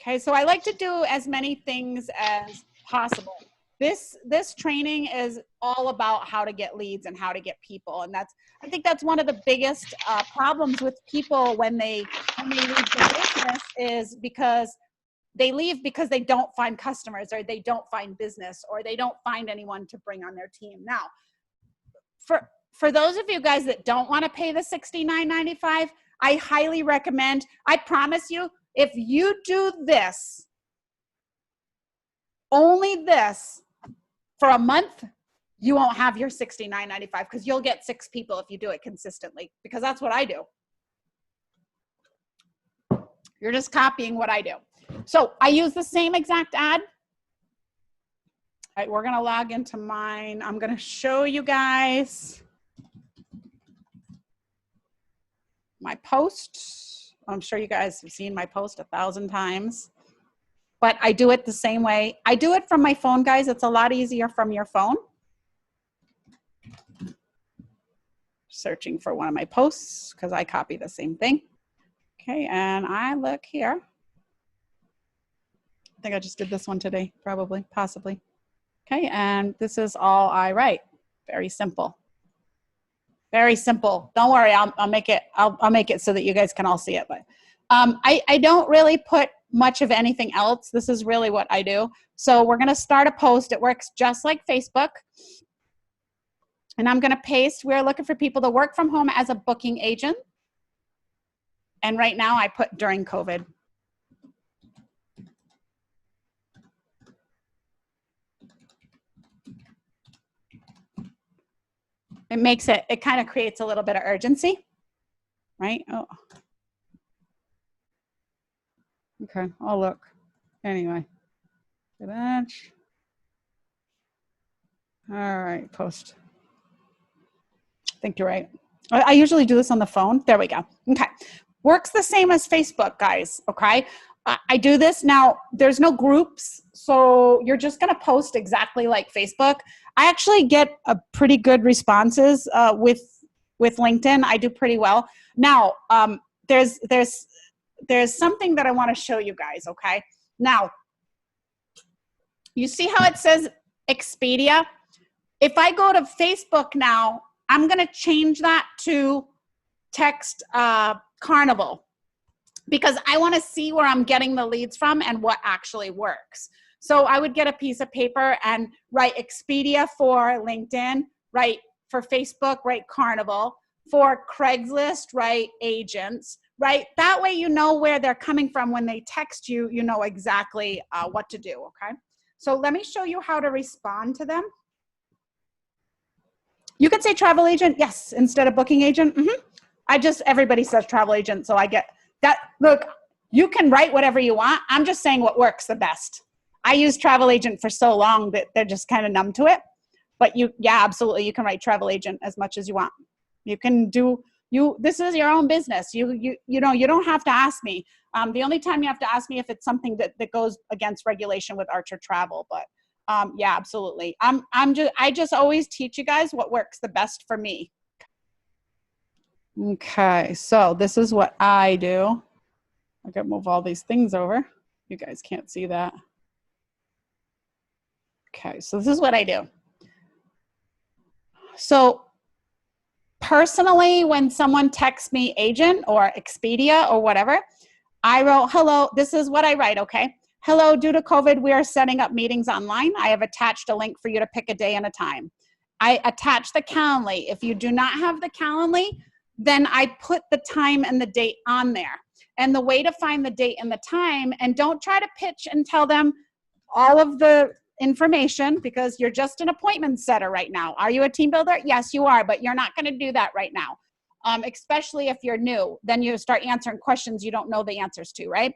Okay, so I like to do as many things as possible. This training is all about how to get leads and how to get people, and I think that's one of the biggest problems with people when they leave the business is because they leave because they don't find customers or they don't find business or they don't find anyone to bring on their team. Now, for those of you guys that don't want to pay the $69.95, I highly recommend, I promise you, if you do this, only this, for a month, you won't have your $69.95 because you'll get 6 people if you do it consistently, because that's what I do. You're just copying what I do. So I use the same exact ad. All right, we're going to log into mine. I'm going to show you guys my post. I'm sure you guys have seen my post 1,000 times, but I do it the same way. I do it from my phone, guys. It's a lot easier from your phone. Searching for one of my posts because I copy the same thing. Okay, and I look here. I think I just did this one today, probably, possibly. Okay, and this is all I write. Very simple. Very simple. Don't worry, I'll make it so that you guys can all see it. But I don't really put much of anything else. This is really what I do. So we're gonna start a post. It works just like Facebook. And I'm gonna paste, we're looking for people to work from home as a booking agent. And right now I put during COVID. It makes it, it kind of creates a little bit of urgency, right? Oh. Okay, oh look. Anyway. All right, post. I think you're right. I usually do this on the phone. There we go. Okay. Works the same as Facebook, guys, okay? I do this now. There's no groups, so you're just going to post exactly like Facebook. I actually get a pretty good responses with LinkedIn. I do pretty well. Now, there's something that I want to show you guys, okay? Now, you see how it says Expedia? If I go to Facebook now, I'm going to change that to text Carnival, because I want to see where I'm getting the leads from and what actually works. So I would get a piece of paper and write Expedia for LinkedIn, write for Facebook, write Carnival, for Craigslist, write agents, right? That way you know where they're coming from. When they text you, you know exactly what to do, okay? So let me show you how to respond to them. You could say travel agent, yes, instead of booking agent. Everybody says travel agent, so I get that. Look, you can write whatever you want. I'm just saying what works the best. I use travel agent for so long that they're just kind of numb to it. But yeah, absolutely, you can write travel agent as much as you want. You can do, this is your own business. You don't have to ask me. The only time you have to ask me if it's something that goes against regulation with Archer Travel, but yeah, absolutely. I just always teach you guys what works the best for me. Okay, so this is what I do. I gotta move all these things over. You guys can't see that. Okay, so this is what I do. So personally, when someone texts me agent or Expedia or whatever, I wrote, hello, this is what I write, okay? Hello, due to COVID, we are setting up meetings online. I have attached a link for you to pick a day and a time. I attach the Calendly. If you do not have the Calendly, then I put the time and the date on there. And the way to find the date and the time, and don't try to pitch and tell them all of the information, because you're just an appointment setter right now. Are you a team builder? Yes, you are, but you're not going to do that right now. Especially if you're new, then you start answering questions you don't know the answers to, right?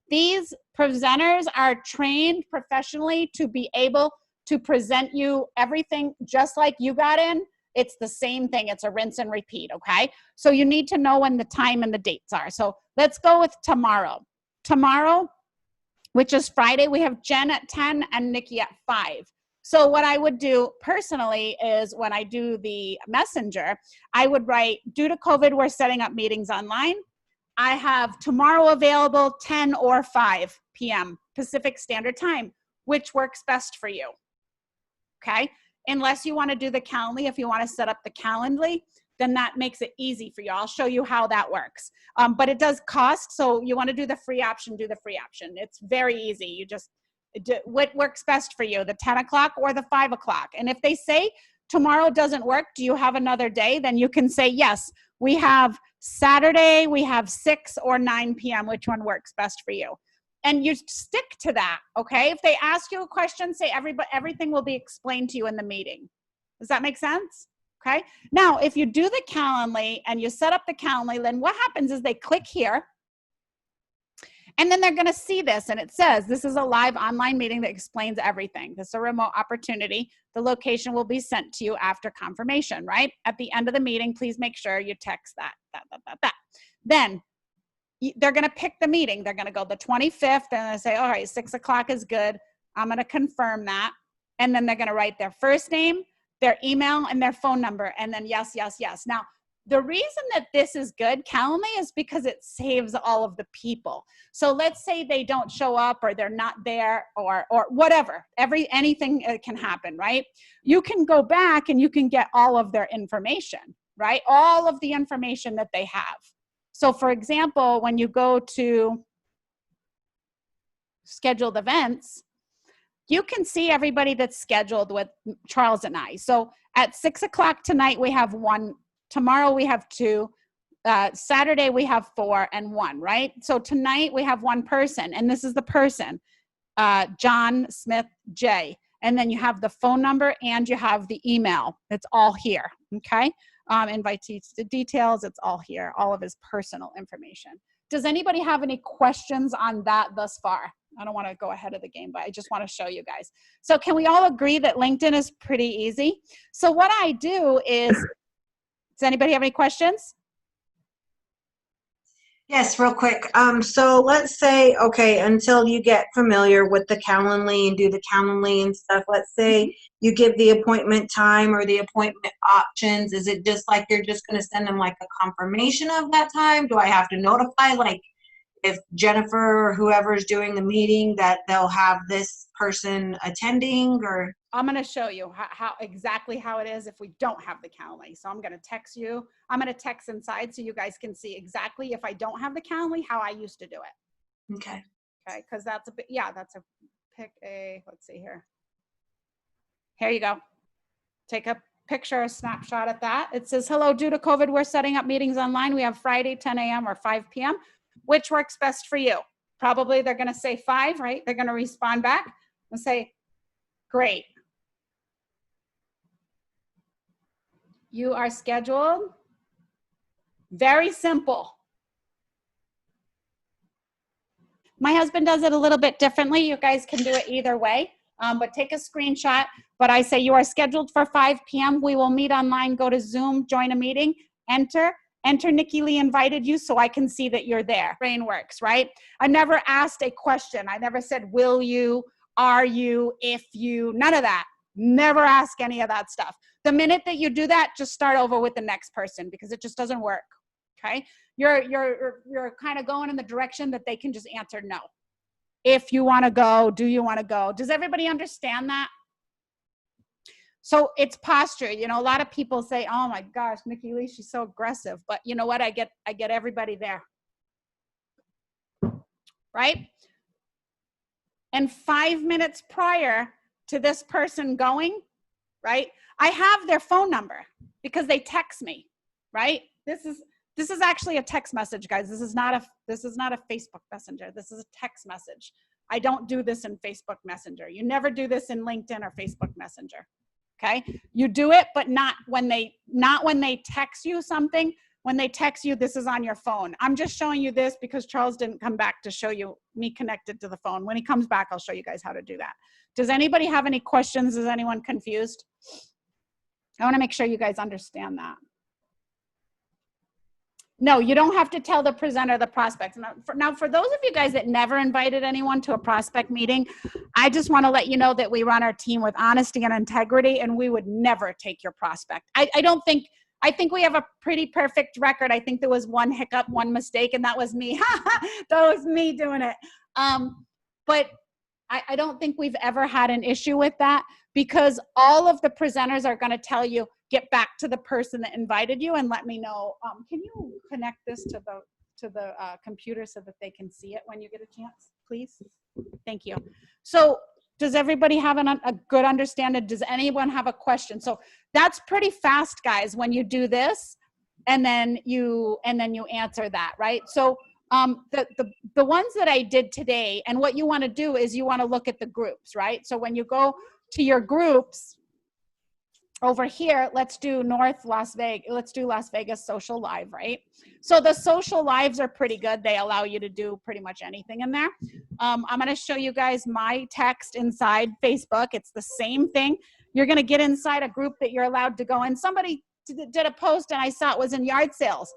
These presenters are trained professionally to be able to present you everything just like you got in. It's the same thing. It's a rinse and repeat, okay? So you need to know when the time and the dates are. So let's go with tomorrow. Tomorrow, which is Friday, we have Jen at 10 and Nikki at 5. So what I would do personally is when I do the messenger, I would write, due to COVID, we're setting up meetings online. I have tomorrow available 10 or 5. p.m. Pacific Standard Time, which works best for you. Okay? Unless you want to do the Calendly, if you want to set up the Calendly, then that makes it easy for you. I'll show you how that works. But it does cost, so you want to do the free option, do the free option. It's very easy. You just do what works best for you, the 10 o'clock or the 5 o'clock. And if they say tomorrow doesn't work, do you have another day? Then you can say, yes, we have Saturday, we have 6 or 9 p.m., which one works best for you? And you stick to that, okay? If they ask you a question, say everything will be explained to you in the meeting. Does that make sense? Okay. Now, if you do the Calendly and you set up the Calendly, then what happens is they click here, and then they're going to see this, and it says, this is a live online meeting that explains everything. This is a remote opportunity. The location will be sent to you after confirmation, right? At the end of the meeting, please make sure you text that. Then they're going to pick the meeting. They're going to go the 25th, and they say, all right, 6 o'clock is good. I'm going to confirm that. And then they're going to write their first name, their email, and their phone number, and then yes, yes, yes. Now, the reason that this is good, Calendly, is because it saves all of the people. So let's say they don't show up, or they're not there, or whatever. Anything can happen, right? You can go back and you can get all of their information, right? All of the information that they have. So for example, when you go to scheduled events, you can see everybody that's scheduled with Charles and I. So at 6 o'clock tonight, we have 1. Tomorrow we have 2. Saturday we have 4 and 1, right? So tonight we have 1 person, and this is the person, John Smith J. And then you have the phone number and you have the email. It's all here, okay? Invitee details, it's all here, all of his personal information. Does anybody have any questions on that thus far? I don't want to go ahead of the game, but I just want to show you guys. So can we all agree that LinkedIn is pretty easy? So what I do is, does anybody have any questions? Yes, real quick. So let's say, okay, until you get familiar with the Calendly and do the Calendly and stuff, let's say you give the appointment time or the appointment options. Is it just like you're just going to send them like a confirmation of that time? Do I have to notify, like, if Jennifer or whoever's doing the meeting, that they'll have this person attending? Or I'm going to show you exactly how it is if we don't have the Calendly. So I'm going to text you. I'm going to text inside so you guys can see exactly, if I don't have the Calendly, how I used to do it. Okay. Okay, because that's a bit, yeah, that's a, pick a, let's see here. Here you go. Take a picture, a snapshot of that. It says, hello, due to COVID, we're setting up meetings online. We have Friday, 10 a.m. or 5 p.m. Which works best for you? Probably they're going to say 5, right? They're going to respond back and say, great. You are scheduled. Very simple. My husband does it a little bit differently. You guys can do it either way, but take a screenshot. But I say you are scheduled for 5 p.m. We will meet online, go to Zoom, join a meeting, enter Nikki Lee invited you so I can see that you're there. Brain works, right? I never asked a question. I never said, will you, are you, if you, none of that. Never ask any of that stuff. The minute that you do that, just start over with the next person, because it just doesn't work, okay? You're kind of going in the direction that they can just answer no. If you want to go, do you want to go? Does everybody understand that? So it's posture. You know, a lot of people say, oh my gosh, Nikki Lee, she's so aggressive. But you know what? I get everybody there, right? And 5 minutes prior to this person going, right, I have their phone number because they text me, right? This is actually a text message, guys. This is not a Facebook Messenger. This is a text message. I don't do this in Facebook Messenger. You never do this in LinkedIn or Facebook Messenger. Okay? You do it, but not when they text you something. When they text you, this is on your phone. I'm just showing you this because Charles didn't come back to show you me connected to the phone. When he comes back, I'll show you guys how to do that. Does anybody have any questions? Is anyone confused? I want to make sure you guys understand that. No, you don't have to tell the presenter, the prospects. Now, for those of you guys that never invited anyone to a prospect meeting, I just want to let you know that we run our team with honesty and integrity, and we would never take your prospect. I think we have a pretty perfect record. I think there was one hiccup, one mistake, and that was me. That was me doing it. but I don't think we've ever had an issue with that, because all of the presenters are going to tell you, get back to the person that invited you and let me know. Can you connect this to the computer so that they can see it when you get a chance, please? Thank you. So does everybody have a good understanding? Does anyone have a question? So that's pretty fast, guys, when you do this, and then you answer that, right? So the ones that I did today, and what you want to do is you want to look at the groups, right? So when you go to your groups over here, let's do Las Vegas Social Live, right? So the social lives are pretty good. They allow you to do pretty much anything in there. I'm going to show you guys my text inside Facebook. It's the same thing. You're going to get inside a group that you're allowed to go in. Somebody did a post and I saw it was in yard sales.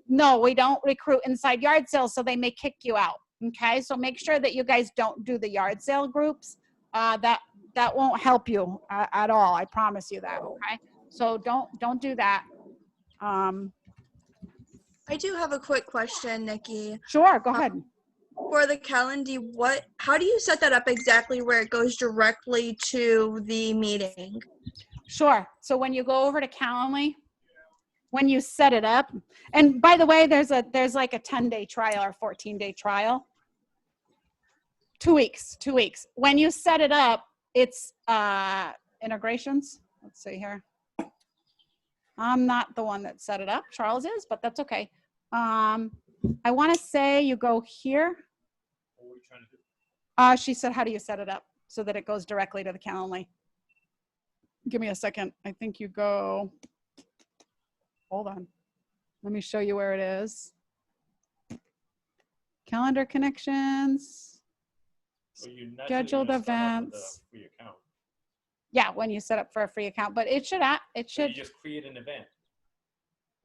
No, we don't recruit inside yard sales, so they may kick you out. Okay, so make sure that you guys don't do the yard sale groups. That won't help you at all. I promise you that. Okay, so don't do that. I do have a quick question, Nikki. Sure, go ahead. For the Calendly, how do you set that up exactly where it goes directly to the meeting? Sure. So when you go over to Calendly, when you set it up, and by the way, there's like a 10-day trial or 14-day trial. 2 weeks. When you set it up, it's integrations. Let's see here. I'm not the one that set it up. Charles is, but that's okay. I want to say you go here. What were you trying to do? She said, how do you set it up so that it goes directly to the Calendly? Give me a second. I think you go, hold on. Let me show you where it is. Calendar connections, scheduled events. Free account. Yeah, when you set up for a free account, but it should. So you just create an event.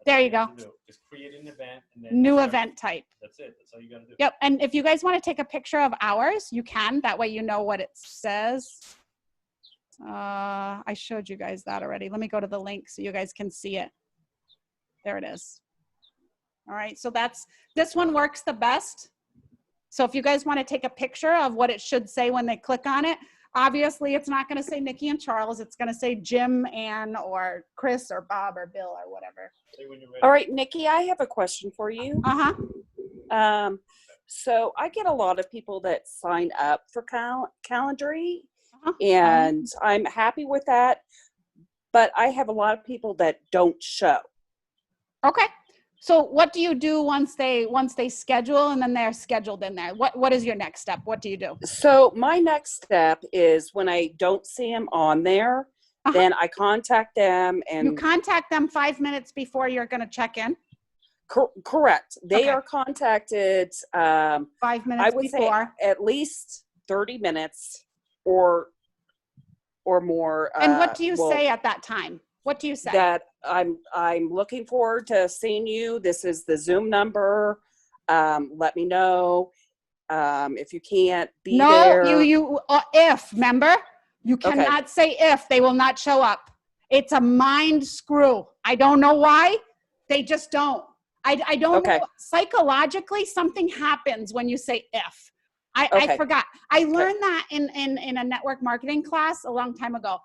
There you go. Just create an event and then New event type. That's it. That's all you got to do. Yep. And if you guys want to take a picture of ours, you can. That way you know what it says. I showed you guys that already. Let me go to the link so you guys can see it. There it is. All right. So this one works the best. So if you guys want to take a picture of what it should say when they click on it, obviously it's not going to say Nikki and Charles. It's going to say Jim, Ann, or Chris, or Bob, or Bill, or whatever. Say when you're ready. All right, Nikki, I have a question for you. So I get a lot of people that sign up for Calendly, and I'm happy with that. But I have a lot of people that don't show. Okay. So what do you do once they schedule and then they're scheduled in there? What is your next step? What do you do? So my next step is when I don't see them on there, then I contact them. And you contact them 5 minutes before you're going to check in? Correct. They are contacted 5 minutes I would before. say at least 30 minutes or more. And what do you say at that time? What do you say? That I'm looking forward to seeing you. This is the Zoom number. Let me know if you can't be there. No, if, remember? You cannot say if. They will not show up. It's a mind screw. I don't know why. They just don't. I don't know. Psychologically, something happens when you say if. I forgot. I learned that in a network marketing class a long time ago.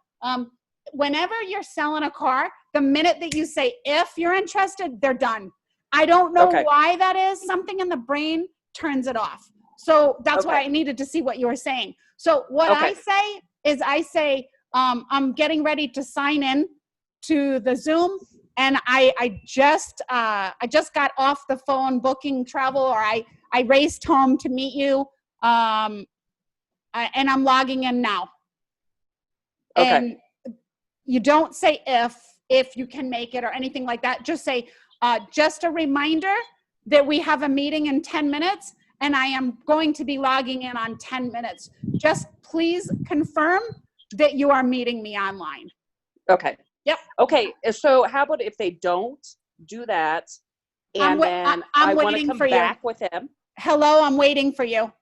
Whenever you're selling a car, the minute that you say, if you're interested, they're done. I don't know why that is. Something in the brain turns it off. So that's why I needed to see what you were saying. So what I say is I'm getting ready to sign in to the Zoom. And I just got off the phone booking travel, or I raced home to meet you. And I'm logging in now. And you don't say if you can make it or anything like that. Just say, just a reminder that we have a meeting in 10 minutes and I am going to be logging in on 10 minutes. Just please confirm that you are meeting me online. Okay. Yep. Okay. So how about if they don't do that and then I want to come back with them? Hello, I'm waiting for you.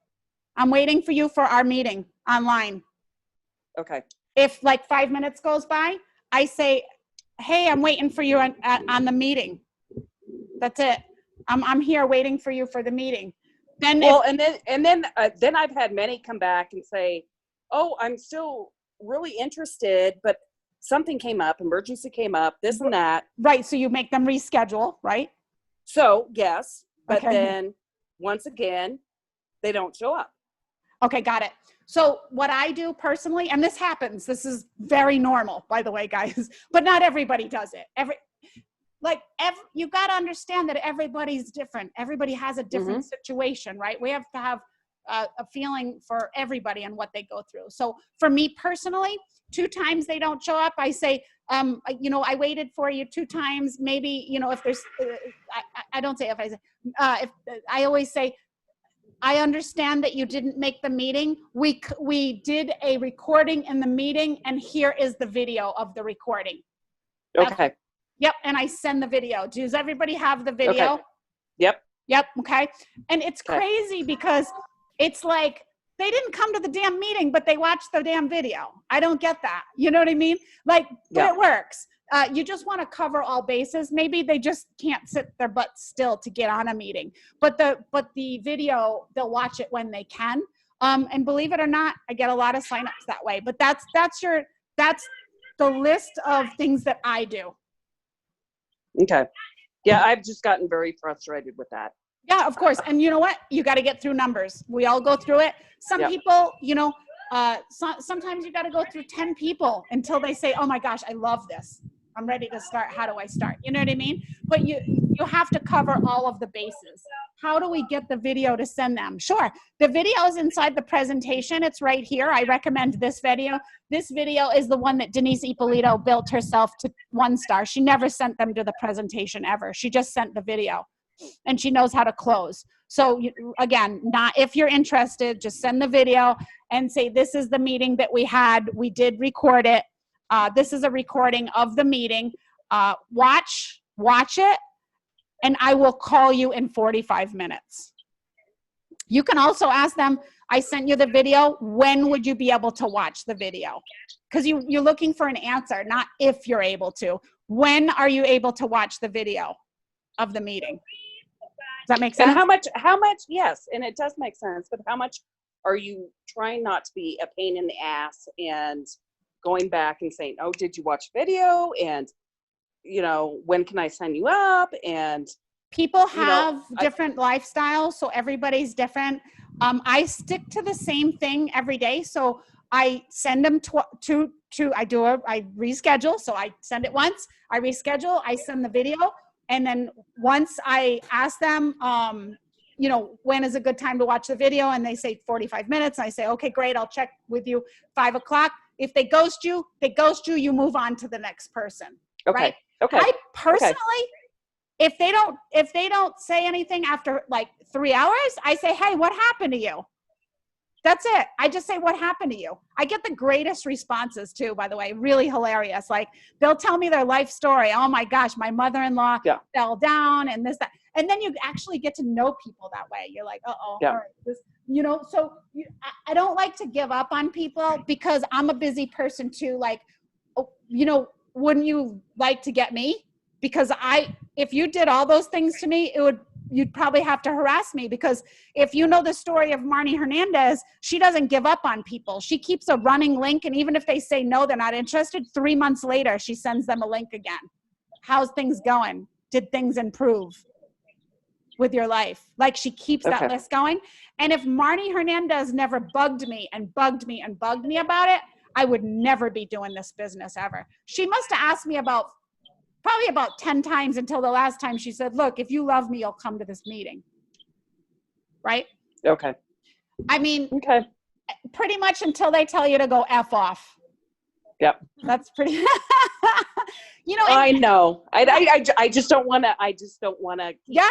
I'm waiting for you for our meeting online. Okay. If like 5 minutes goes by, I say, hey, I'm waiting for you on the meeting. That's it. I'm here waiting for you for the meeting. Then Well, then I've had many come back and say, "Oh, I'm still really interested, but something came up, emergency came up, this and that." right, so you make them reschedule, right? So yes, but Okay. then once again, they don't show up. Okay, got it. So what I do personally, and this happens, this is very normal, by the way, guys, but not everybody does it. You got to understand that everybody's different. Everybody has a different situation, right? We have to have a feeling for everybody and what they go through. So for me personally, 2 times they don't show up, I say, I waited for you 2 times. Maybe, if there's, I don't say if I always say, I understand that you didn't make the meeting. We did a recording in the meeting, and here is the video of the recording. Okay. Yep, and I send the video. Does everybody have the video? Okay. Yep. Yep, okay. And it's Okay. crazy because it's like they didn't come to the damn meeting, but they watched the damn video. I don't get that. You know what I mean? But Yeah. it works. You just want to cover all bases. Maybe they just can't sit their butts still to get on a meeting. But the video, they'll watch it when they can. And believe it or not, I get a lot of signups that way. But that's the list of things that I do. Okay. Yeah, I've just gotten very frustrated with that. Yeah, of course. And you know what? You got to get through numbers. We all go through it. Some people, sometimes you got to go through 10 people until they say, oh my gosh, I love this. I'm ready to start. How do I start? You know what I mean? But you have to cover all of the bases. How do we get the video to send them? Sure. The video is inside the presentation. It's right here. I recommend this video. This video is the one that Denise Ippolito built herself to 1 star. She never sent them to the presentation ever. She just sent the video, and she knows how to close. So again, not if you're interested, just send the video and say, this is the meeting that we had. We did record it. This is a recording of the meeting. Watch it, and I will call you in 45 minutes. You can also ask them, I sent you the video. When would you be able to watch the video? Because you're looking for an answer, not if you're able to. When are you able to watch the video of the meeting? Does that make sense? And how much, yes, and it does make sense, but how much are you trying not to be a pain in the ass and going back and saying, oh, did you watch video? And, when can I sign you up? And people have different lifestyles, so everybody's different. I stick to the same thing every day. So I send them I reschedule. So I send it once, I reschedule, I send the video. And then once I ask them, when is a good time to watch the video? And they say 45 minutes. I say, okay, great. I'll check with you 5 o'clock. If they ghost you, you move on to the next person. okay. Right? Okay. I personally, if they don't say anything after like 3 hours, I say, hey, what happened to you? That's it. I just say, what happened to you? I get the greatest responses too, by the way, really hilarious. Like they'll tell me their life story. Oh my gosh, my mother-in-law fell down and this, that. And then you actually get to know people that way. You're like, all right, so I don't like to give up on people because I'm a busy person too. Like, wouldn't you like to get me? Because if you did all those things to me, you'd probably have to harass me, because if you know the story of Marnie Hernandez, she doesn't give up on people. She keeps a running link. And even if they say no, they're not interested, 3 months later, she sends them a link again. How's things going? Did things improve with your life? Like she keeps that list going. And if Marnie Hernandez never bugged me and bugged me and bugged me about it, I would never be doing this business ever. She must have asked me probably about 10 times until the last time she said, look, if you love me, you'll come to this meeting. Right? Okay. I mean, okay. Pretty much until they tell you to go F off. Yep. That's pretty, I know. I just don't want to, keep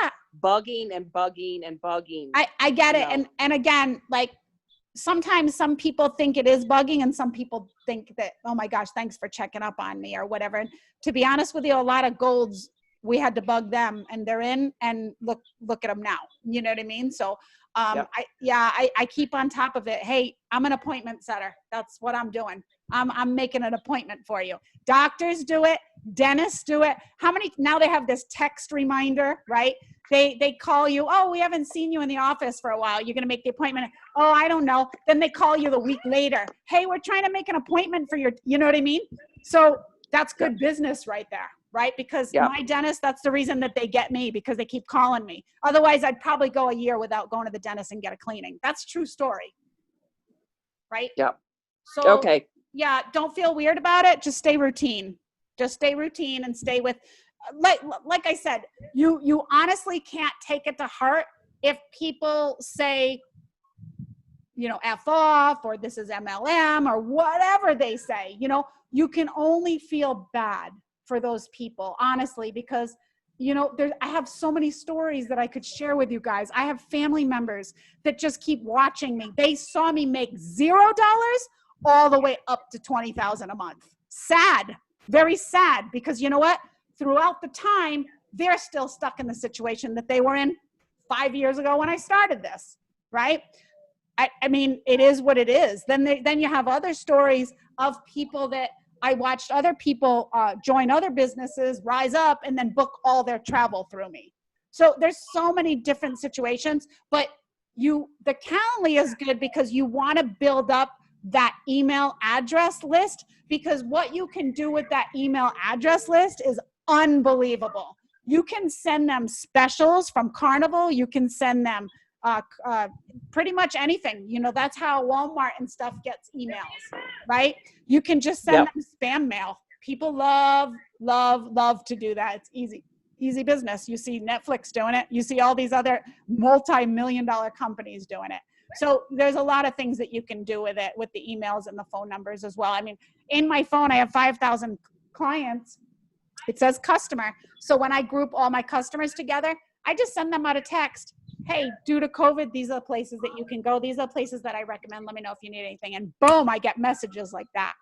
bugging and bugging and bugging. I get it. And again, like, sometimes some people think it is bugging and some people think that, oh my gosh, thanks for checking up on me or whatever. And to be honest with you, a lot of golds, we had to bug them and they're in, and look at them now. You know what I mean? So Yep. I keep on top of it. Hey, I'm an appointment setter. That's what I'm doing. I'm making an appointment for you. Doctors do it. Dentists do it. How many, now they have this text reminder, right? They call you, oh, we haven't seen you in the office for a while. You're going to make the appointment. Oh, I don't know. Then they call you the week later. Hey, we're trying to make an appointment for your, you know what I mean? So that's good business right there, right? Because my dentist, that's the reason that they get me, because they keep calling me. Otherwise, I'd probably go a year without going to the dentist and get a cleaning. That's true story, right? Yep. So, Okay. yeah, don't feel weird about it. Just stay routine. Just stay routine and stay with, like I said, you honestly can't take it to heart if people say, you know, F off, or this is MLM, or whatever they say. You know, you can only feel bad for those people, honestly, because, you know, I have so many stories that I could share with you guys. I have family members that just keep watching me. They saw me make $0 all the way up to $20,000 a month. Sad, very sad, because you know what? Throughout the time, they're still stuck in the situation that they were in 5 years ago when I started this, right? I mean, it is what it is. Then you have other stories of people that I watched other people join other businesses, rise up, and then book all their travel through me. So there's so many different situations, but the Calendly is good because you want to build up that email address list, because what you can do with that email address list is unbelievable. You can send them specials from Carnival. You can send them pretty much anything. You know, that's how Walmart and stuff gets emails, right? You can just send them spam mail. People love to do that. It's easy business. You see Netflix doing it. You see all these other multi-million-dollar companies doing it. So there's a lot of things that you can do with it, with the emails and the phone numbers as well. I mean, in my phone, I have 5,000 clients. It says customer. So when I group all my customers together, I just send them out a text. Hey, due to COVID, these are the places that you can go. These are the places that I recommend. Let me know if you need anything. And boom, I get messages like that.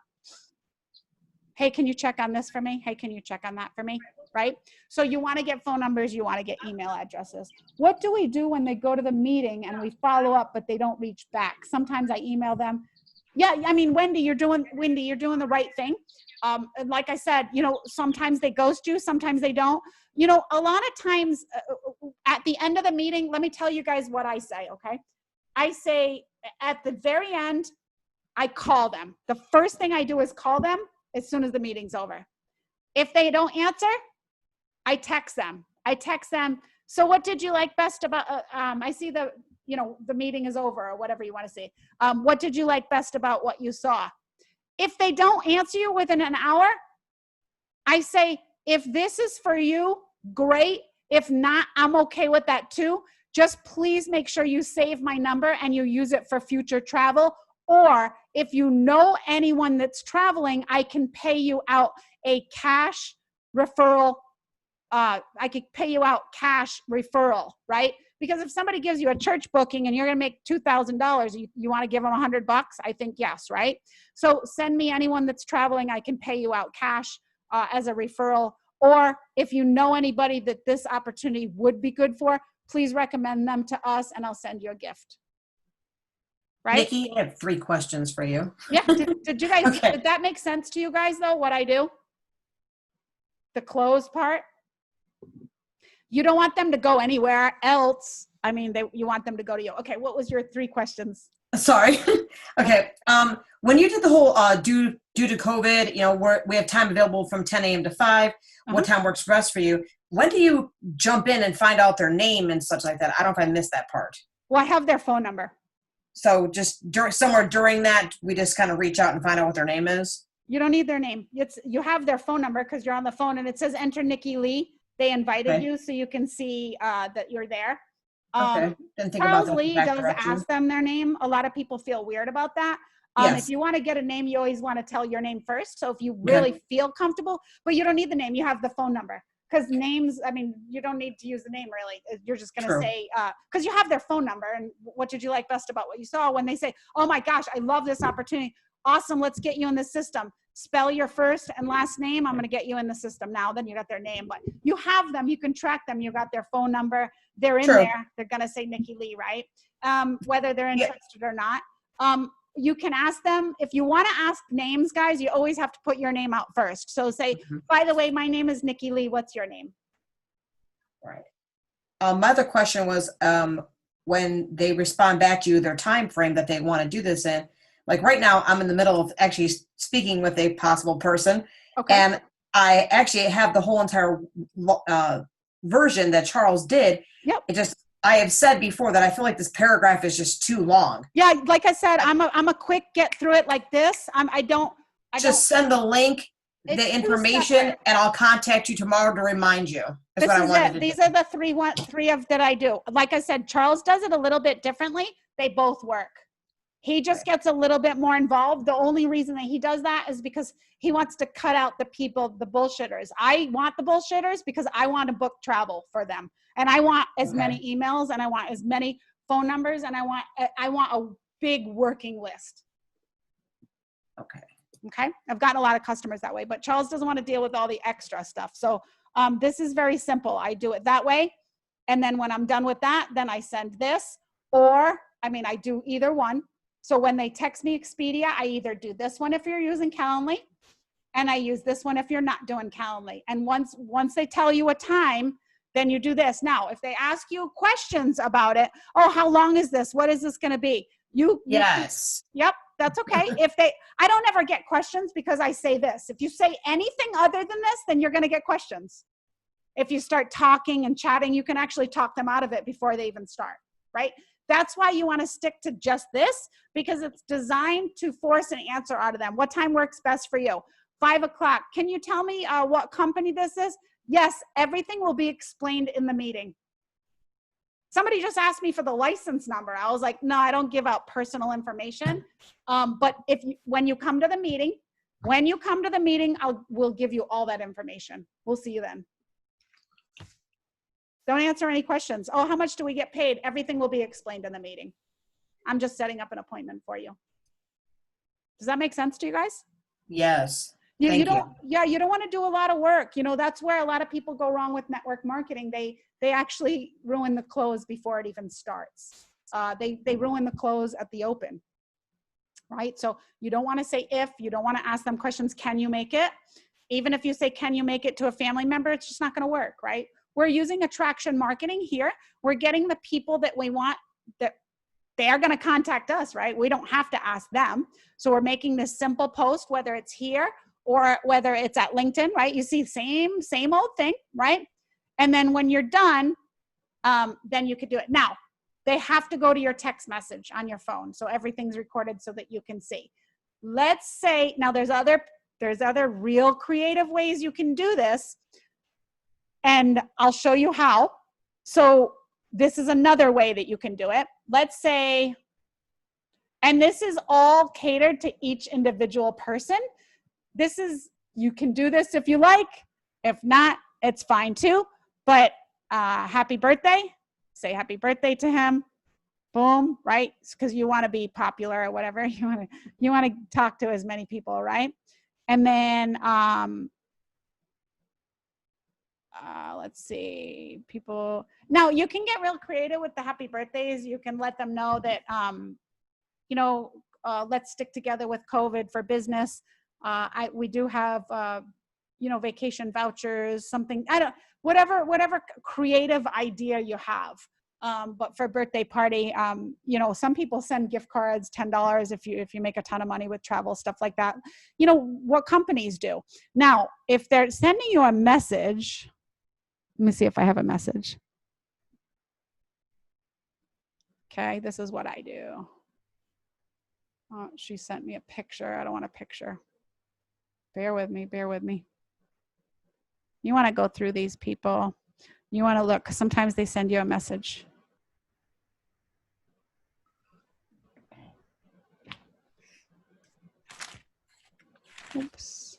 Hey, can you check on this for me? Hey, can you check on that for me? Right? So you want to get phone numbers. You want to get email addresses. What do we do when they go to the meeting and we follow up, but they don't reach back? Sometimes I email them. Yeah, I mean, Wendy, you're doing the right thing. And like I said, you know, sometimes they ghost you, sometimes they don't. You know, a lot of times at the end of the meeting, let me tell you guys what I say, okay? I say at the very end, I call them. The first thing I do is call them as soon as the meeting's over. If they don't answer, I text them. So what did you like best about, I see the meeting is over, or whatever you want to say. What did you like best about what you saw? If they don't answer you within an hour, I say, if this is for you, great. If not, I'm okay with that too. Just please make sure you save my number and you use it for future travel. Or if you know anyone that's traveling, I can pay you out a cash referral. I could pay you out cash referral, right? Because if somebody gives you a church booking and you're going to make $2,000, you want to give them $100? I think yes, right? So send me anyone that's traveling. I can pay you out cash as a referral. Or if you know anybody that this opportunity would be good for, please recommend them to us and I'll send you a gift. Right? Nikki, I have 3 questions for you. Yeah. Did you guys, did that make sense to you guys though, what I do? The close part? You don't want them to go anywhere else. I mean, you want them to go to you. Okay, what was your 3 questions? Sorry. Okay. When you did the whole due to COVID, you know, we have time available from 10 a.m. to 5. What time works best for you? When do you jump in and find out their name and such like that? I don't know if I missed that part. Well, I have their phone number. So just somewhere during that, we just kind of reach out and find out what their name is? You don't need their name. You have their phone number because you're on the phone and it says enter Nikki Lee. They invited you so you can see that you're there. Didn't think Charles about that Lee does ask them their name. A lot of people feel weird about that. If you want to get a name, you always want to tell your name first. So if you really feel comfortable, but you don't need the name, you have the phone number. Because names, I mean, you don't need to use the name really. You're just going to say, because you have their phone number and what did you like best about what you saw? When they say, oh my gosh, I love this opportunity. Awesome, let's get you in the system. Spell your first and last name. I'm going to get you in the system now. Then you got their name, but you have them. You can track them. You got their phone number. They're in there. They're going to say Nikki Lee, right? whether they're Yeah. interested or not. You can ask them. If you want to ask names, guys, you always have to put your name out first. So say, by the way, my name is Nikki Lee. What's your name? Right. My other question was, when they respond back to you, their time frame that they want to do this in. Like right now, I'm in the middle of actually speaking with a possible person, and I actually have the whole entire version that Charles did. Yep. I have said before that I feel like this paragraph is just too long. Yeah, like I said, I'm a quick get through it like this. I don't Send the link, It's the too information, separate. and I'll contact you tomorrow to remind you. This is it. These are the three of that I do. Like I said, Charles does it a little bit differently. They both work. He just gets a little bit more involved. The only reason that he does that is because he wants to cut out the people, the bullshitters. I want the bullshitters because I want to book travel for them. And I want as many emails, and I want as many phone numbers, and I want a big working list. Okay. I've gotten a lot of customers that way, but Charles doesn't want to deal with all the extra stuff. So this is very simple. I do it that way. And then when I'm done with that, then I send this, or, I do either one. So when they text me Expedia, I either do this one if you're using Calendly, and I use this one if you're not doing Calendly. And once they tell you a time, then you do this. Now, if they ask you questions about it, oh, how long is this? What is this going to be? Yes. Yep, that's okay. I don't ever get questions because I say this. If you say anything other than this, then you're going to get questions. If you start talking and chatting, you can actually talk them out of it before they even start, right? That's why you want to stick to just this, because it's designed to force an answer out of them. What time works best for you? 5 o'clock. Can you tell me what company this is? Yes, everything will be explained in the meeting. Somebody just asked me for the license number. I was like, no, I don't give out personal information. But when you come to the meeting, we'll give you all that information. We'll see you then. Don't answer any questions. Oh, how much do we get paid? Everything will be explained in the meeting. I'm just setting up an appointment for you. Does that make sense to you guys? Yes. You don't want to do a lot of work. That's where a lot of people go wrong with network marketing. They actually ruin the close before it even starts. They ruin the close at the open, right? So you don't want to say you don't want to ask them questions. Can you make it? Even if you say, can you make it to a family member? It's just not going to work, right? We're using attraction marketing here. We're getting the people that we want, that they are going to contact us, right? We don't have to ask them. So we're making this simple post, whether it's here or whether it's at LinkedIn, right? You see same old thing, right? And then when you're done, then you could do it. Now, they have to go to your text message on your phone. So everything's recorded so that you can see. Let's say, now there's other real creative ways you can do this. And I'll show you how. So this is another way that you can do it. Let's say, and this is all catered to each individual person. You can do this if you like. If not, it's fine too. But happy birthday. Say happy birthday to him. Boom, right? Because you want to be popular or whatever. You want to talk to as many people, right? And then let's see, people. Now you can get real creative with the happy birthdays. You can let them know that, let's stick together with COVID for business. We do have, vacation vouchers, something, whatever creative idea you have. But for birthday party, some people send gift cards, $10 if you make a ton of money with travel, stuff like that. What companies do. Now, if they're sending you a message, let me see if I have a message. Okay, this is what I do. Oh, she sent me a picture. I don't want a picture. Bear with me. You want to go through these people. You want to look, because sometimes they send you a message. Oops.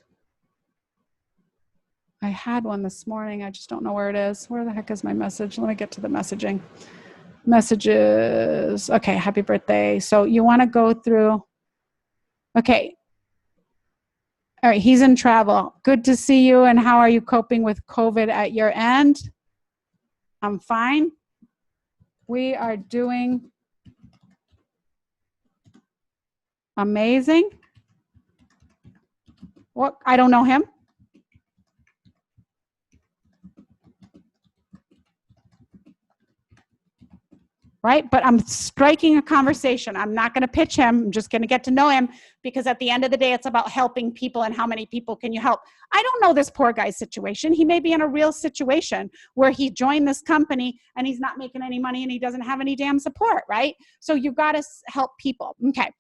I had one this morning. I just don't know where it is. Where the heck is my message? Let me get to the messaging. Messages. Okay, happy birthday. So you want to go through. Okay. All right, he's in travel. Good to see you. And how are you coping with COVID at your end? I'm fine. We are doing Amazing. What? I don't know him. Right? But I'm striking a conversation. I'm not going to pitch him. I'm just going to get to know him, because at the end of the day, it's about helping people and how many people can you help. I don't know this poor guy's situation. He may be in a real situation where he joined this company and he's not making any money and he doesn't have any damn support, right? So you got to help people. Okay.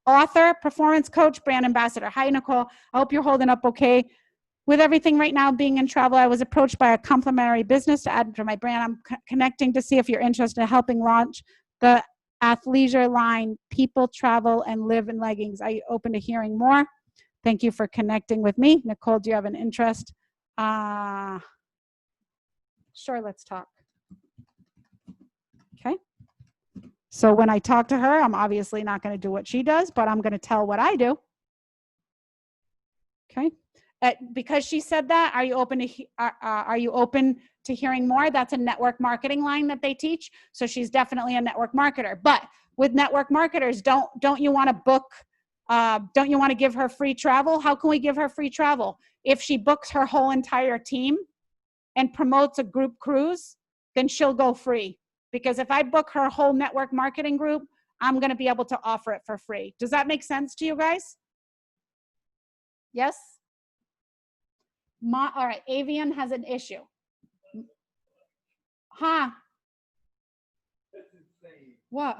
Author, performance coach, brand ambassador. Hi, Nicole. I hope you're holding up okay. With everything right now being in travel, I was approached by a complimentary business to add to my brand. I'm connecting to see if you're interested in helping launch the athleisure line, People Travel and Live in Leggings. Are you open to hearing more? Thank you for connecting with me. Nicole, do you have an interest? Sure, let's talk. Okay. So when I talk to her, I'm obviously not going to do what she does, but I'm going to tell what I do. Okay. Because she said that, are you open to hearing more? That's a network marketing line that they teach. So she's definitely a network marketer. But with network marketers, don't you want to book? Don't you want to give her free travel? How can we give her free travel? If she books her whole entire team and promotes a group cruise, then she'll go free. Because if I book her whole network marketing group, I'm going to be able to offer it for free. Does that make sense to you guys? Yes? All right, Avian has an issue. Huh? What?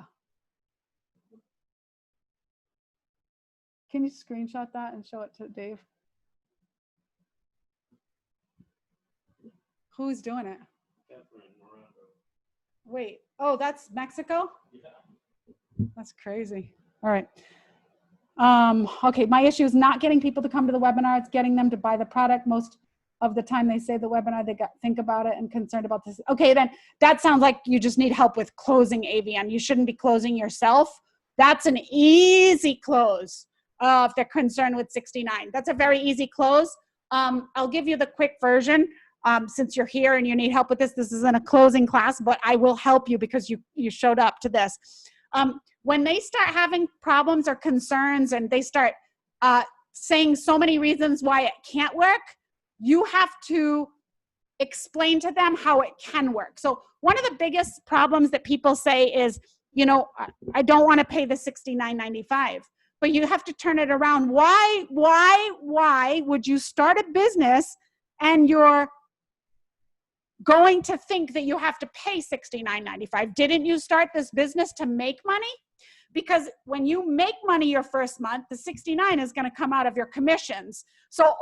Can you screenshot that and show it to Dave? Who's doing it? Wait, oh, that's Mexico? That's crazy. All right. Okay, my issue is not getting people to come to the webinar. It's getting them to buy the product. Most of the time they say the webinar, they think about it and concerned about this. Okay, then that sounds like you just need help with closing AVN. You shouldn't be closing yourself. That's an easy close if they're concerned with 69. That's a very easy close. I'll give you the quick version since you're here and you need help with this. This isn't a closing class, but I will help you because you showed up to this. When they start having problems or concerns and they start saying so many reasons why it can't work, you have to explain to them how it can work. So one of the biggest problems that people say is, you know, I don't want to pay the $69.95, but you have to turn it around. Why would you start a business and you're going to think that you have to pay $69.95? Didn't you start this business to make money? Because when you make money your first month, the 69 is going to come out of your commissions. So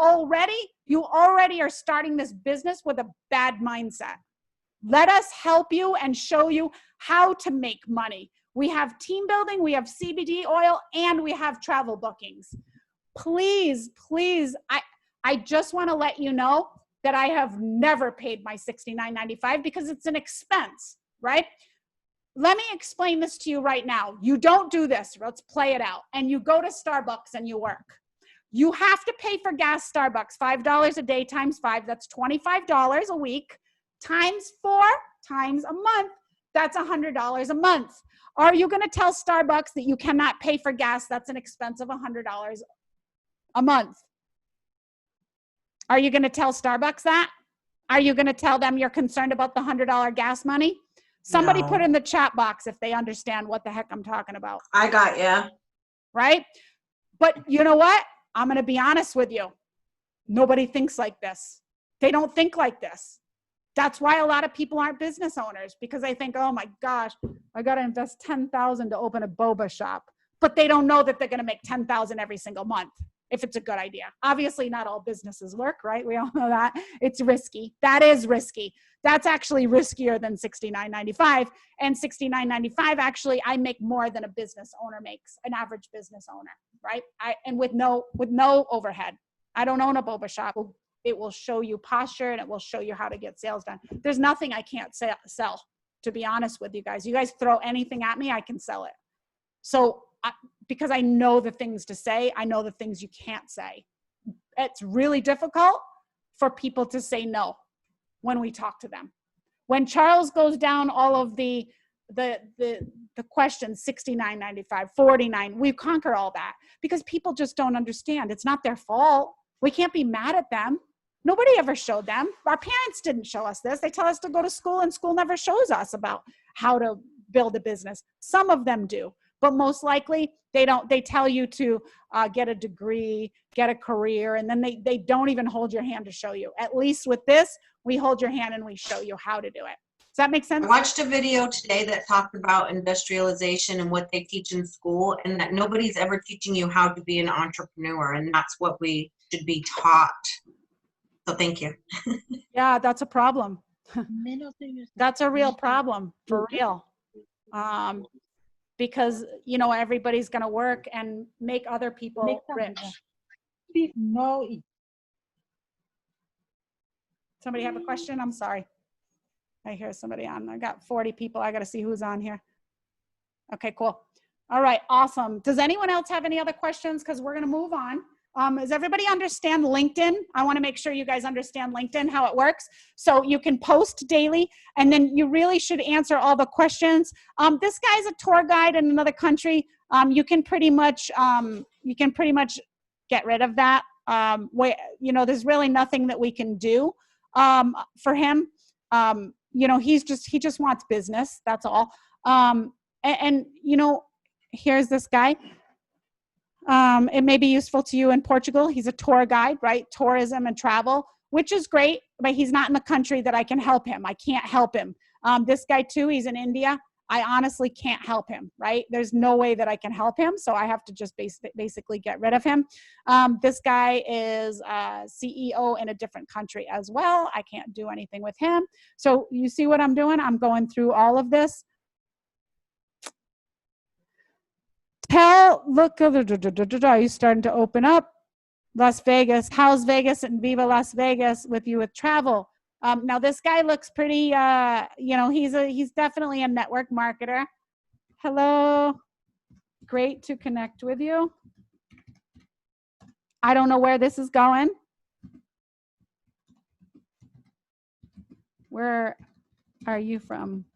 you already are starting this business with a bad mindset. Let us help you and show you how to make money. We have team building, we have CBD oil, and we have travel bookings. Please, I just want to let you know that I have never paid my $69.95 because it's an expense, right? Let me explain this to you right now. You don't do this. Let's play it out. And you go to Starbucks and you work. You have to pay for gas Starbucks, $5 a day times 5. That's $25 a week times 4 times a month. That's $100 a month. Are you going to tell Starbucks that you cannot pay for gas? That's an expense of $100 a month. Are you going to tell Starbucks that? Are you going to tell them you're concerned about the $100 gas money? Somebody put in the chat box if they understand what the heck I'm talking about. I got you. Right? But you know what? I'm going to be honest with you. Nobody thinks like this. They don't think like this. That's why a lot of people aren't business owners, because they think, oh my gosh, I got to invest $10,000 to open a boba shop. But they don't know that they're going to make $10,000 every single month if it's a good idea. Obviously, not all businesses work, right? We all know that. It's risky. That is risky. That's actually riskier than $69.95. And $69.95, actually, I make more than a business owner makes, an average business owner, right? And with no overhead. I don't own a boba shop. It will show you posture and it will show you how to get sales done. There's nothing I can't sell, to be honest with you guys. You guys throw anything at me, I can sell it. So because I know the things to say, I know the things you can't say. It's really difficult for people to say no when we talk to them. When Charles goes down all of the the questions 69.95, 49. We conquer all that because people just don't understand. It's not their fault. We can't be mad at them. Nobody ever showed them. Our parents didn't show us this. They tell us to go to school, and school never shows us about how to build a business. Some of them do, but most likely they don't. They tell you to get a degree, get a career, and then they don't even hold your hand to show you. At least with this, we hold your hand and we show you how to do it. Does that make sense? I watched a video today that talked about industrialization and what they teach in school, and that nobody's ever teaching you how to be an entrepreneur, and that's what we should be taught. So thank you. Yeah, that's a problem. That's a real problem, for real. Because, you know, everybody's going to work and make other people rich. Somebody have a question? I'm sorry. I hear somebody on. I got 40 people. I got to see who's on here. Okay, cool. All right, awesome. Does anyone else have any other questions? Because we're going to move on. Does everybody understand LinkedIn? I want to make sure you guys understand LinkedIn, how it works. So you can post daily, and then you really should answer all the questions. This guy's a tour guide in another country. You can pretty much get rid of that. You know, there's really nothing that we can do for him. You know, he just wants business. That's all. And you know, here's this guy. It may be useful to you in Portugal. He's a tour guide, right? Tourism and travel, which is great, but he's not in the country that I can help him. I can't help him. This guy too, he's in India. I honestly can't help him, right? There's no way that I can help him. So I have to just basically get rid of him. This guy is a CEO in a different country as well. I can't do anything with him. So you see what I'm doing? I'm going through all of this. Look, are you starting to open up? Las Vegas, how's Vegas and Viva Las Vegas with you with travel? Now this guy looks pretty, you know, he's definitely a network marketer. Hello, great to connect with you. I don't know where this is going. Where are you from?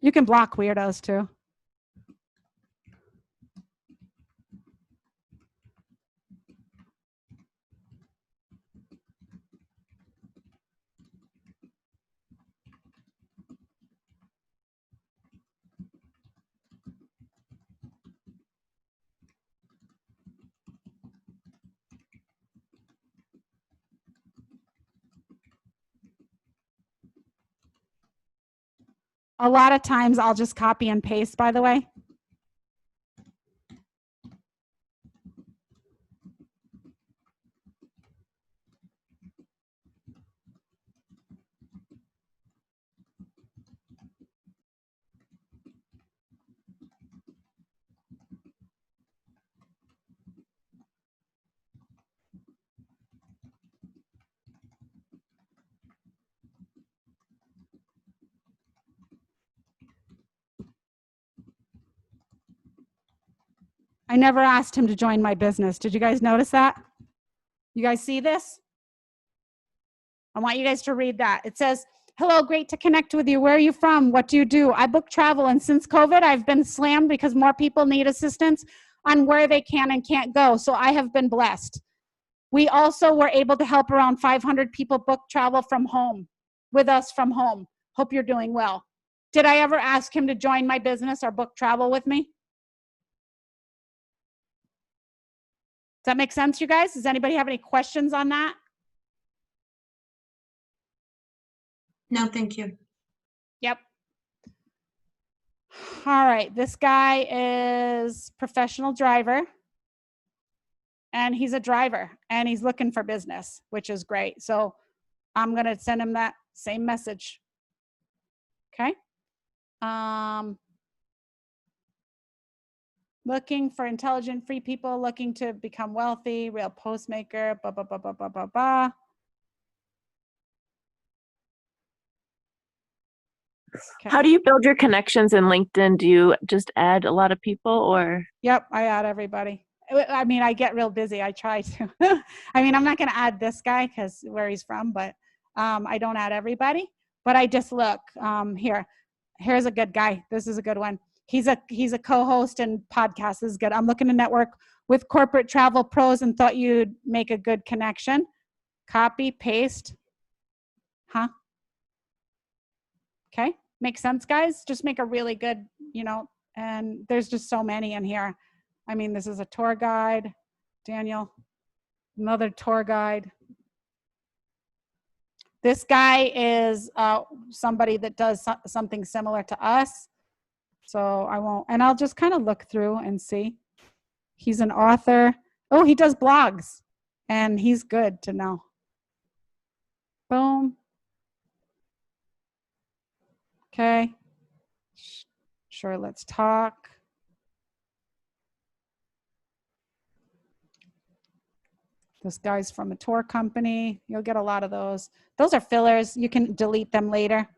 You can block weirdos too. A lot of times I'll just copy and paste, by the way. I never asked him to join my business. Did you guys notice that? You guys see this? I want you guys to read that. It says, hello, great to connect with you. Where are you from? What do you do? I book travel, and since COVID, I've been slammed because more people need assistance on where they can and can't go. So I have been blessed. We also were able to help around 500 people book travel from home, with us from home. Hope you're doing well. Did I ever ask him to join my business or book travel with me? Does that make sense, you guys? Does anybody have any questions on that? No, thank you. Yep. All right, this guy is professional driver, and he's a driver, and he's looking for business, which is great. So I'm going to send him that same message. Okay. Looking for intelligent, free people, looking to become wealthy, real postmaker, blah, blah, blah, blah, blah, blah, blah. Okay. How do you build your connections in LinkedIn? Do you just add a lot of people or? Yep, I add everybody. I mean, I get real busy. I try to. I mean, I'm not going to add this guy because where he's from, but I don't add everybody. But I just look here. Here's a good guy. This is a good one. He's a co-host and podcast. This is good. I'm looking to network with corporate travel pros and thought you'd make a good connection. Copy, paste. Huh? Okay. Makes sense, guys. Just make a really good, and there's just so many in here. I mean, this is a tour guide. Daniel, another tour guide. This guy is somebody that does something similar to us. So I won't, and I'll just kind of look through and see. He's an author. Oh, he does blogs, and he's good to know. Boom. Okay. Sure, let's talk. This guy's from a tour company. You'll get a lot of those. Those are fillers. You can delete them later.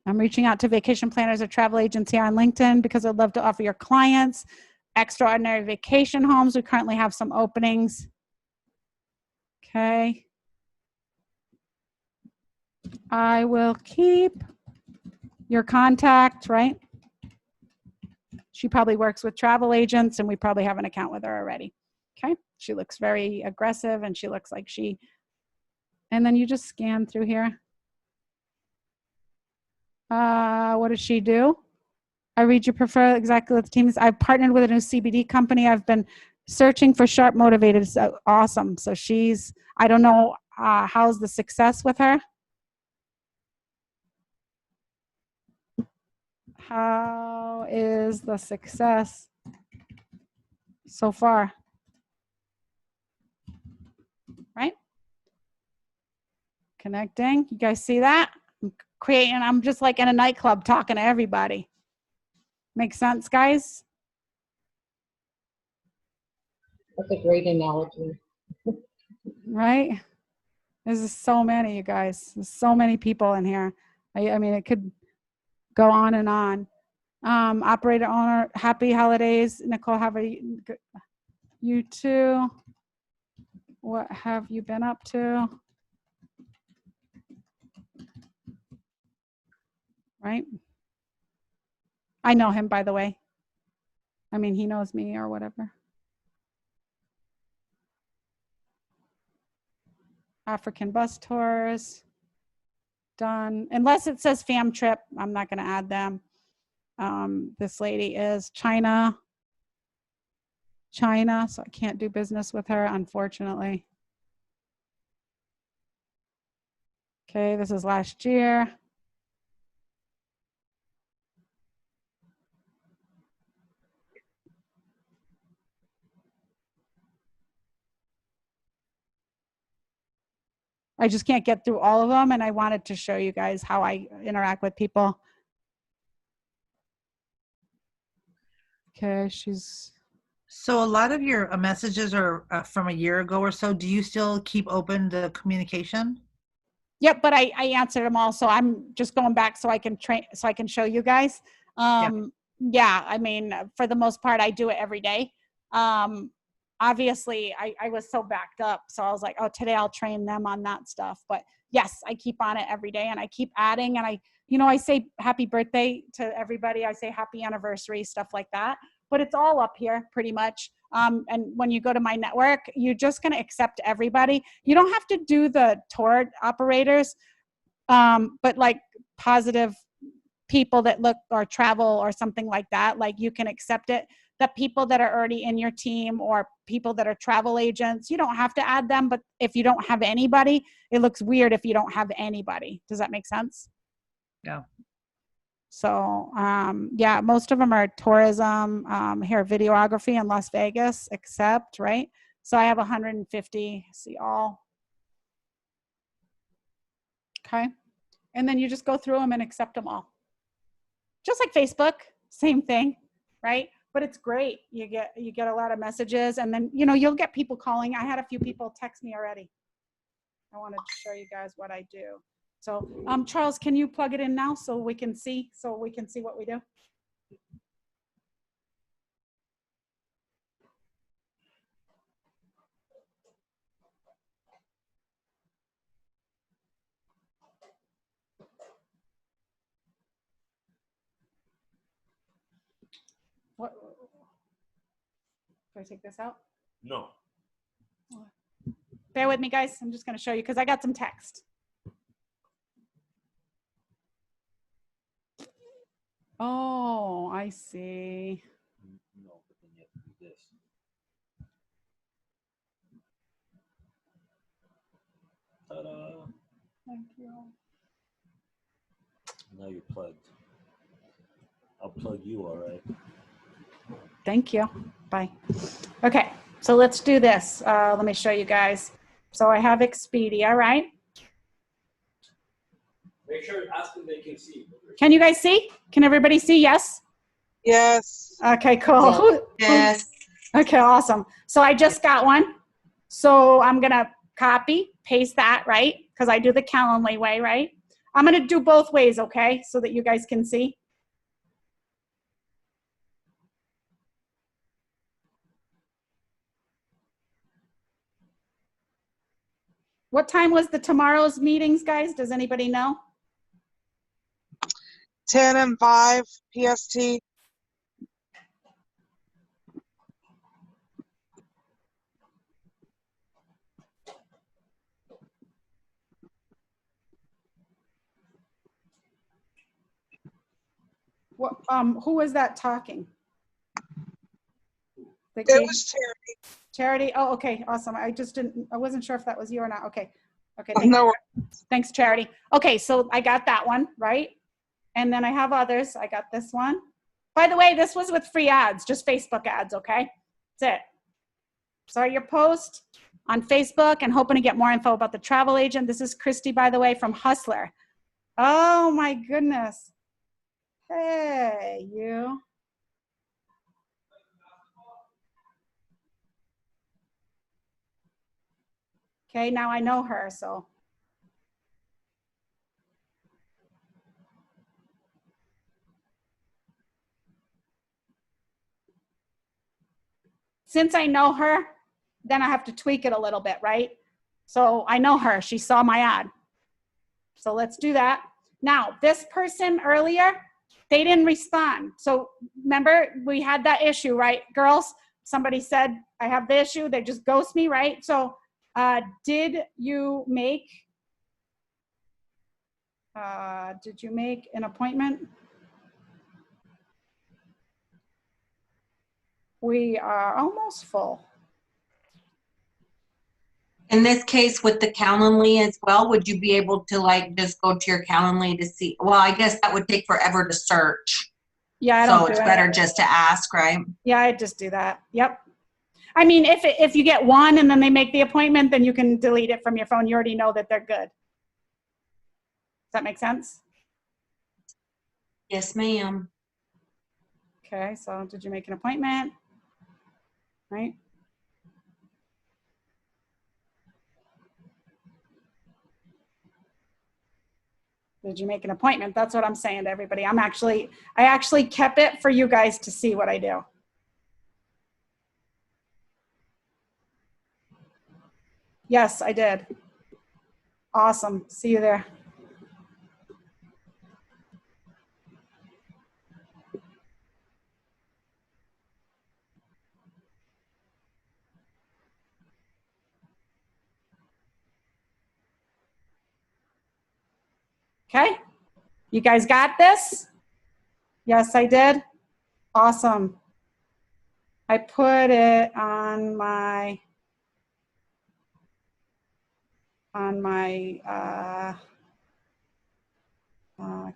I'm reaching out to vacation planners or travel agents here on LinkedIn because I'd love to offer your clients extraordinary vacation homes. We currently have some openings. Okay. I will keep your contact, right? She probably works with travel agents and we probably have an account with her already. Okay. She looks very aggressive and she looks like and then you just scan through here. What does she do? I read you prefer exactly what the team is. I've partnered with a new CBD company. I've been searching for sharp motivated. So awesome. So I don't know, how's the success with her? How is the success so far? Right? Connecting. You guys see that? I'm just like in a nightclub talking to everybody. Make sense, guys? That's a great analogy. Right? There's so many, you guys. There's so many people in here. I mean, it could go on and on. Operator owner, happy holidays. Nicole, you too. What have you been up to? Right? I know him, by the way. I mean, he knows me or whatever. African bus tours. Done. Unless it says fam trip, I'm not going to add them. This lady is China, so I can't do business with her, unfortunately. Okay, this is last year. I just can't get through all of them, and I wanted to show you guys how I interact with people. Okay, So a lot of your messages are from a year ago or so. Do you still keep open the communication? Yep, but I answered them all, so I'm just going back so I can show you guys. Yeah, I mean, for the most part, I do it every day. Obviously, I was so backed up, so I was like, oh, today I'll train them on that stuff. But yes, I keep on it every day, and I keep adding, and I say happy birthday to everybody. I say happy anniversary, stuff like that. But it's all up here pretty much. And when you go to my network, you're just going to accept everybody. You don't have to do the tour operators, but like positive people that look or travel or something like that, like you can accept it. The people that are already in your team or people that are travel agents, you don't have to add them. But if you don't have anybody, it looks weird if you don't have anybody. Does that make sense? Yeah. So, yeah, most of them are tourism, here, videography in Las Vegas, except, right? So I have 150, see all. Okay. And then you just go through them and accept them all. Just like Facebook, same thing, right? But it's great. You get a lot of messages, and then, you'll get people calling. I had a few people text me already. I wanted to show you guys what I do. So, Charles, can you plug it in now so we can see what we do? What? Do I take this out? No. Bear with me, guys. I'm just going to show you because I got some text. Oh, I see. No, but then you have to do this. Ta-da! Thank you. Now you're plugged. I'll plug you, all right? Thank you. Bye. Okay, so let's do this. Let me show you guys. So I have Expedia, right? Make sure ask them they can see. Can you guys see? Can everybody see? Yes? Yes. Okay, cool. Yes. Okay, awesome. So I just got one. So I'm going to copy, paste that, right? Because I do the Calendly way, right? I'm going to do both ways, okay? So that you guys can see. What time was the tomorrow's meetings, guys? Does anybody know? 10 and 5 PST. What, who was that talking? It was Charity. Charity. Oh, okay, awesome. I wasn't sure if that was you or not. Okay. Okay. No. Thanks, Charity. Okay, so I got that one, right? And then I have others. I got this one. By the way, this was with free ads, just Facebook ads, okay? That's it. So your post on Facebook and hoping to get more info about the travel agent. This is Christy, by the way, from Hustler. Oh my goodness. Hey, you. Okay, now I know her, so. Since I know her, then I have to tweak it a little bit, right? So I know her, she saw my ad. So let's do that. Now, this person earlier, they didn't respond. So remember, we had that issue, right, girls? Somebody said, I have the issue, they just ghost me, right? So did you make an appointment? We are almost full. In this case, with the Calendly as well, would you be able to like just go to your Calendly to see? Well, I guess that would take forever to search. Yeah, I don't So do it's it. better just to ask, right? Yeah, I just do that. Yep. I mean, if you get one and then they make the appointment, then you can delete it from your phone. You already know that they're good. Does that make sense? Yes, ma'am. Okay, so did you make an appointment? Right? Did you make an appointment? That's what I'm saying to everybody. I actually kept it for you guys to see what I do. Yes, I did. Awesome. See you there. Okay. You guys got this? Yes, I did. Awesome. I put it on my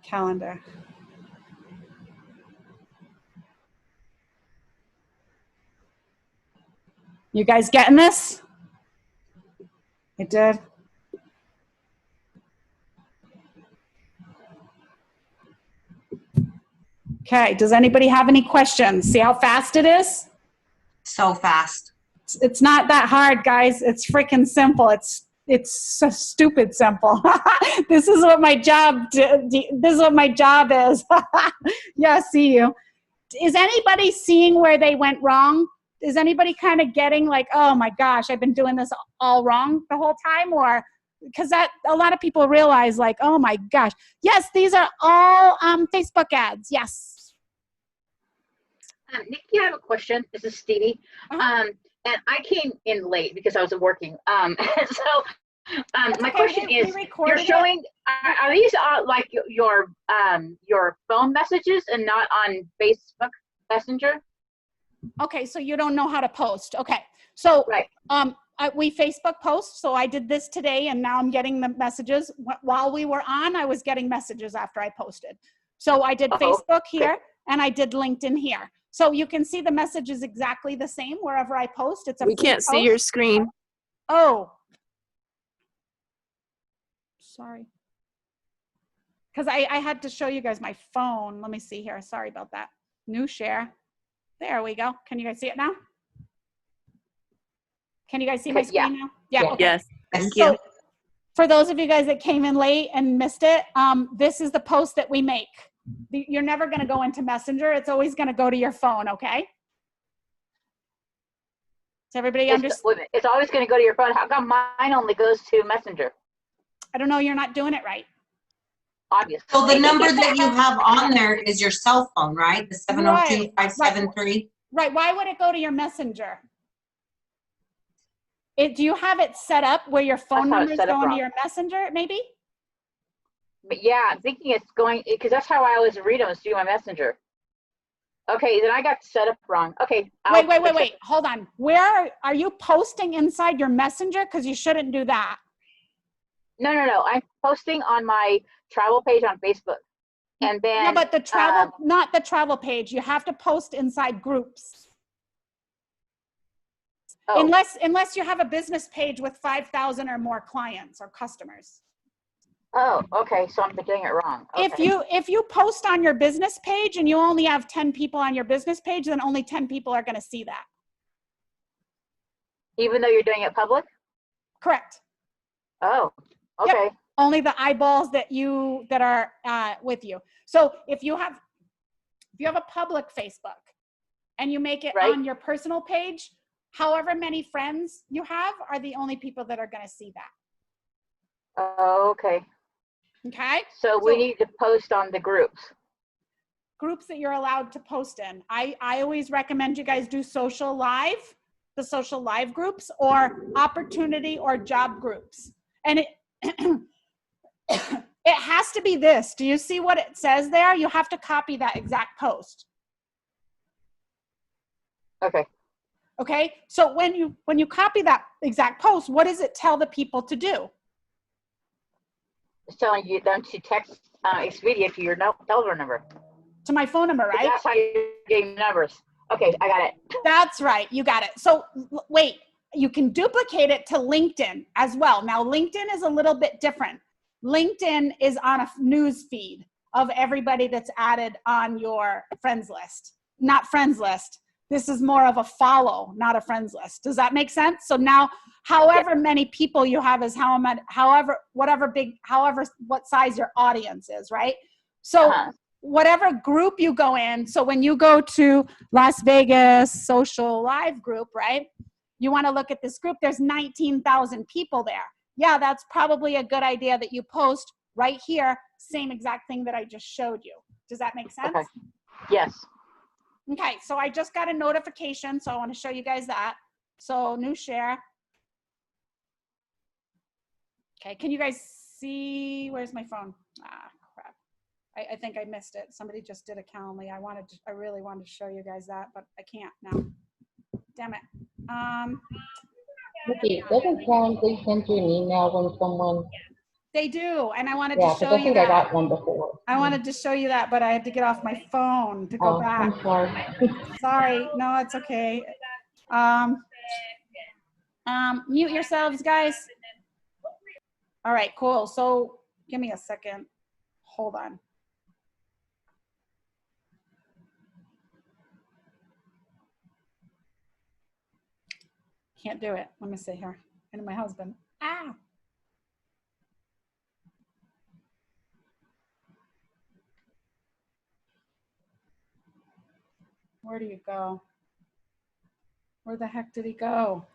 calendar. You guys getting this? I did. Okay, does anybody have any questions? See how fast it is? So fast. It's not that hard, guys. It's freaking simple. It's It's so stupid simple. This is what my job. This is what my job is. Yeah, see you. Is anybody seeing where they went wrong? Is anybody kind of getting like, oh my gosh, I've been doing this all wrong the whole time? Or because that a lot of people realize like, oh my gosh, yes, these are all Facebook ads. Yes. Nikki, I have a question. This is Stevie. And I came in late because I was working. My question is, you're showing, are these like your phone messages and not on Facebook Messenger? Okay, so you don't know how to post. Okay, so right. We Facebook post. So I did this today, and now I'm getting the messages. While we were on, I was getting messages after I posted. So I did Facebook here, and I did LinkedIn here. So you can see the message is exactly the same wherever I post. It's a we can't see your screen. Oh, sorry. Because I had to show you guys my phone. Let me see here. Sorry about that. New share. There we go. Can you guys see it now? Can you guys see my screen now? Yeah. Okay. Yes. Thank So you. for those of you guys that came in late and missed it, this is the post that we make. You're never going to go into Messenger. It's always going to go to your phone. Okay. Does everybody understand? It's always going to go to your phone. How come mine only goes to Messenger? I don't know. You're not doing it right. Obviously. So the number that you have on there is your cell phone, right? The 702-573? Right. Why would it go to your Messenger? Do you have it set up where your phone number is going to your Messenger, maybe? But yeah, I'm thinking it's going, because that's how I always read them, is through my Messenger. Okay, then I got set up wrong. Okay. Wait. Hold on. Where are you posting inside your Messenger? Because you shouldn't do that. No. I'm posting on my travel page on Facebook. And then. No, but the travel, not the travel page. You have to post inside groups. Oh. Unless you have a business page with 5,000 or more clients or customers. Oh, okay. So I'm doing it wrong. Okay. If you post on your business page and you only have 10 people on your business page, then only 10 people are going to see that. Even though you're doing it public? Correct. Oh, okay. Yep. Only the eyeballs that are with you. So if you have a public Facebook and you make it on your personal page, however many friends you have are the only people that are going to see that. Okay. Okay. So we need to post on the groups that you're allowed to post in. I always recommend you guys do social live, the social live groups, or opportunity or job groups. And it it has to be this. Do you see what it says there? You have to copy that exact post. Okay. Okay. So when you copy that exact post, what does it tell the people to do? It's telling you them to text Expedia to your telephone number. To my phone number, right? That's how you get numbers. Okay, I got it. That's right. You got it. So wait, you can duplicate it to LinkedIn as well. Now, LinkedIn is a little bit different. LinkedIn is on a news feed of everybody that's added on your friends list. Not friends list. This is more of a follow, not a friends list. Does that make sense? So now, however many people you have is what size your audience is, right? So whatever group you go in, so when you go to Las Vegas social live group, right? You want to look at this group, there's 19,000 people there. Yeah, that's probably a good idea that you post right here, same exact thing that I just showed you. Does that make sense? Okay. Yes. Okay, so I just got a notification, so I want to show you guys that. So new share. Okay, can you guys see, where's my phone? Ah, crap. I think I missed it. Somebody just did a Calendly. I really wanted to show you guys that, but I can't now. Damn it. Nikki, doesn't Calendly send you an email when someone? They do, and I wanted to show I you think that. I got one before. I wanted to show you that, but I had to get off my phone to go back. I'm sorry. Sorry, no, it's okay. Mute yourselves, guys. All right, cool. So give me a second. Hold on. Can't do it. Let me see here. And my husband. Ah, Where do you go? Where the heck did he go?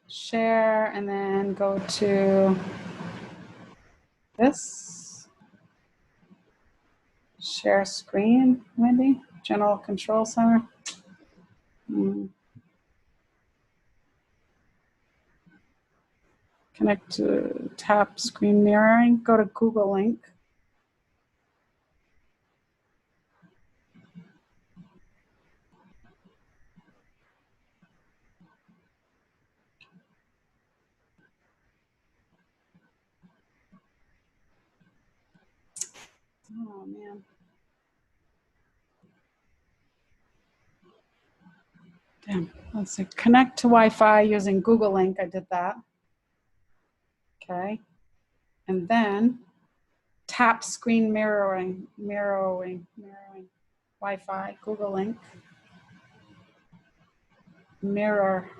Share, and then go to this. Share screen, maybe? General Control Center. Connect to tap screen mirroring. Go to Google link. Oh, man. Damn. Let's see. Connect to Wi-Fi using Google Link. I did that. Okay. And then tap screen mirroring. Wi-Fi, Google Link. Mirror.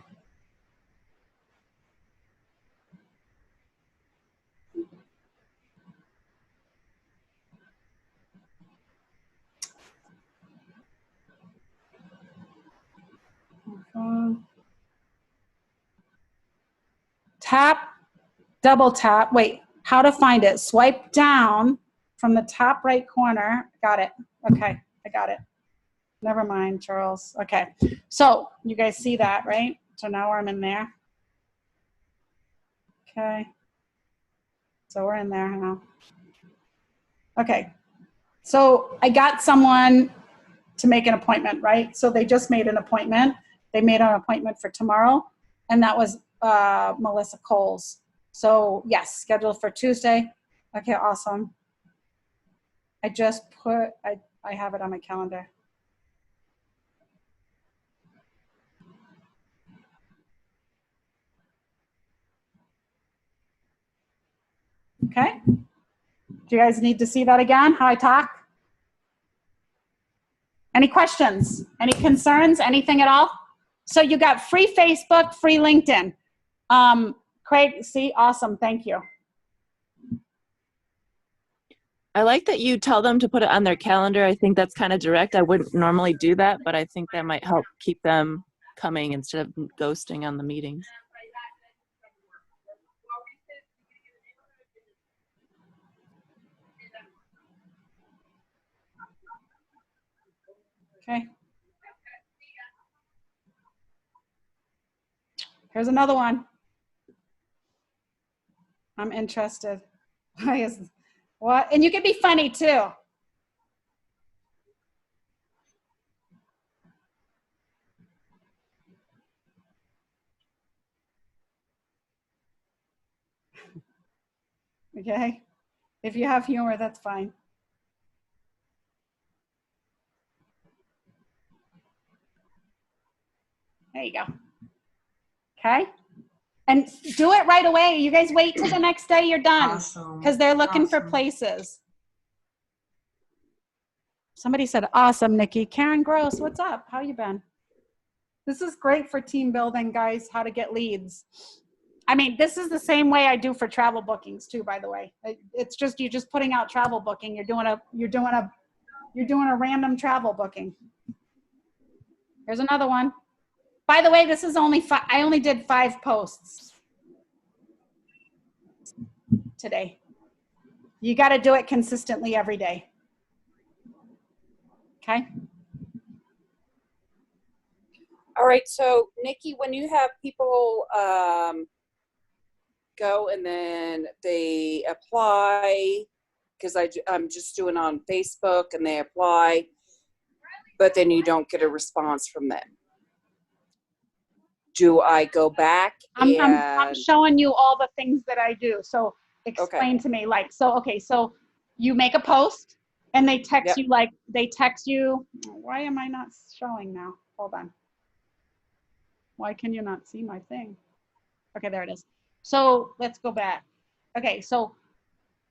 Tap, double tap. Wait, how to find it? Swipe down from the top right corner. Got it. Okay, I got it. Never mind, Charles. Okay, so you guys see that, right? So now I'm in there. Okay, so we're in there now. Okay, so I got someone to make an appointment, right? So they just made an appointment. They made an appointment for tomorrow, and that was Melissa Coles. So yes, scheduled for Tuesday. Okay, awesome. I just put, I have it on my calendar. Okay. Do you guys need to see that again, how I talk? Any questions? Any concerns? Anything at all? So you got free Facebook, free LinkedIn. Craig, see, awesome, thank you. I like that you tell them to put it on their calendar. I think that's kind of direct. I wouldn't normally do that, but I think that might help keep them coming instead of ghosting on the meetings. Okay. Here's another one. I'm interested. Why is what? And you can be funny too. Okay. If you have humor, that's fine. There you go. Okay. And do it right away. You guys wait till the next day you're done. Awesome. Because they're looking for places. Somebody said, awesome, Nikki. Karen Gross, what's up? How you been? This is great for team building, guys, how to get leads. I mean, this is the same way I do for travel bookings too, by the way. It's just, you're just putting out travel booking. You're doing a random travel booking. Here's another one. By the way, this is only I only did 5 posts today. You got to do it consistently every day. Okay. All right. So Nikki, when you have people go and then they apply, because I'm just doing on Facebook and they apply, but then you don't get a response from them. Do I go back? I'm showing you all the things that I do. So explain to me, like, so you make a post and they text you, like, why am I not showing now? Hold on. Why can you not see my thing? Okay, there it is. So let's go back. Okay, so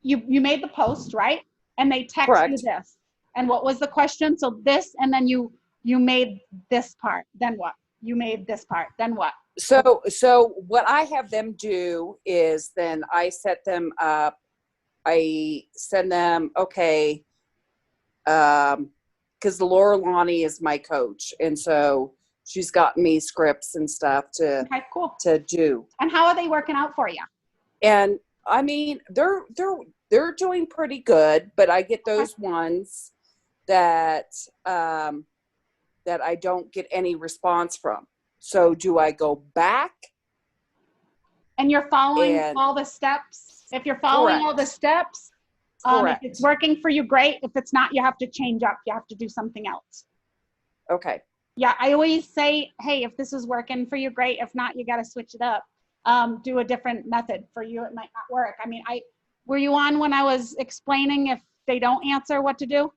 you made the post, right? And they text you this. And what was the question? So this, and then you made this part. Then what? You made this part. Then what? So what I have them do is then I set them up. I send them, okay, because Laura Lonnie is my coach, and so she's got me scripts and stuff to Okay, cool. to do. And how are they working out for you? And I mean, they're doing pretty good, but I get those ones that that I don't get any response from. So do I go back? And you're following And- all the steps. If you're following all the steps, if Correct. it's working for you, great. If it's not, you have to change up. You have to do something else. Okay. Yeah, I always say, hey, if this is working for you, great. If not, you got to switch it up. Do a different method. For you, it might not work. I mean, were you on when I was explaining if they don't answer what to do?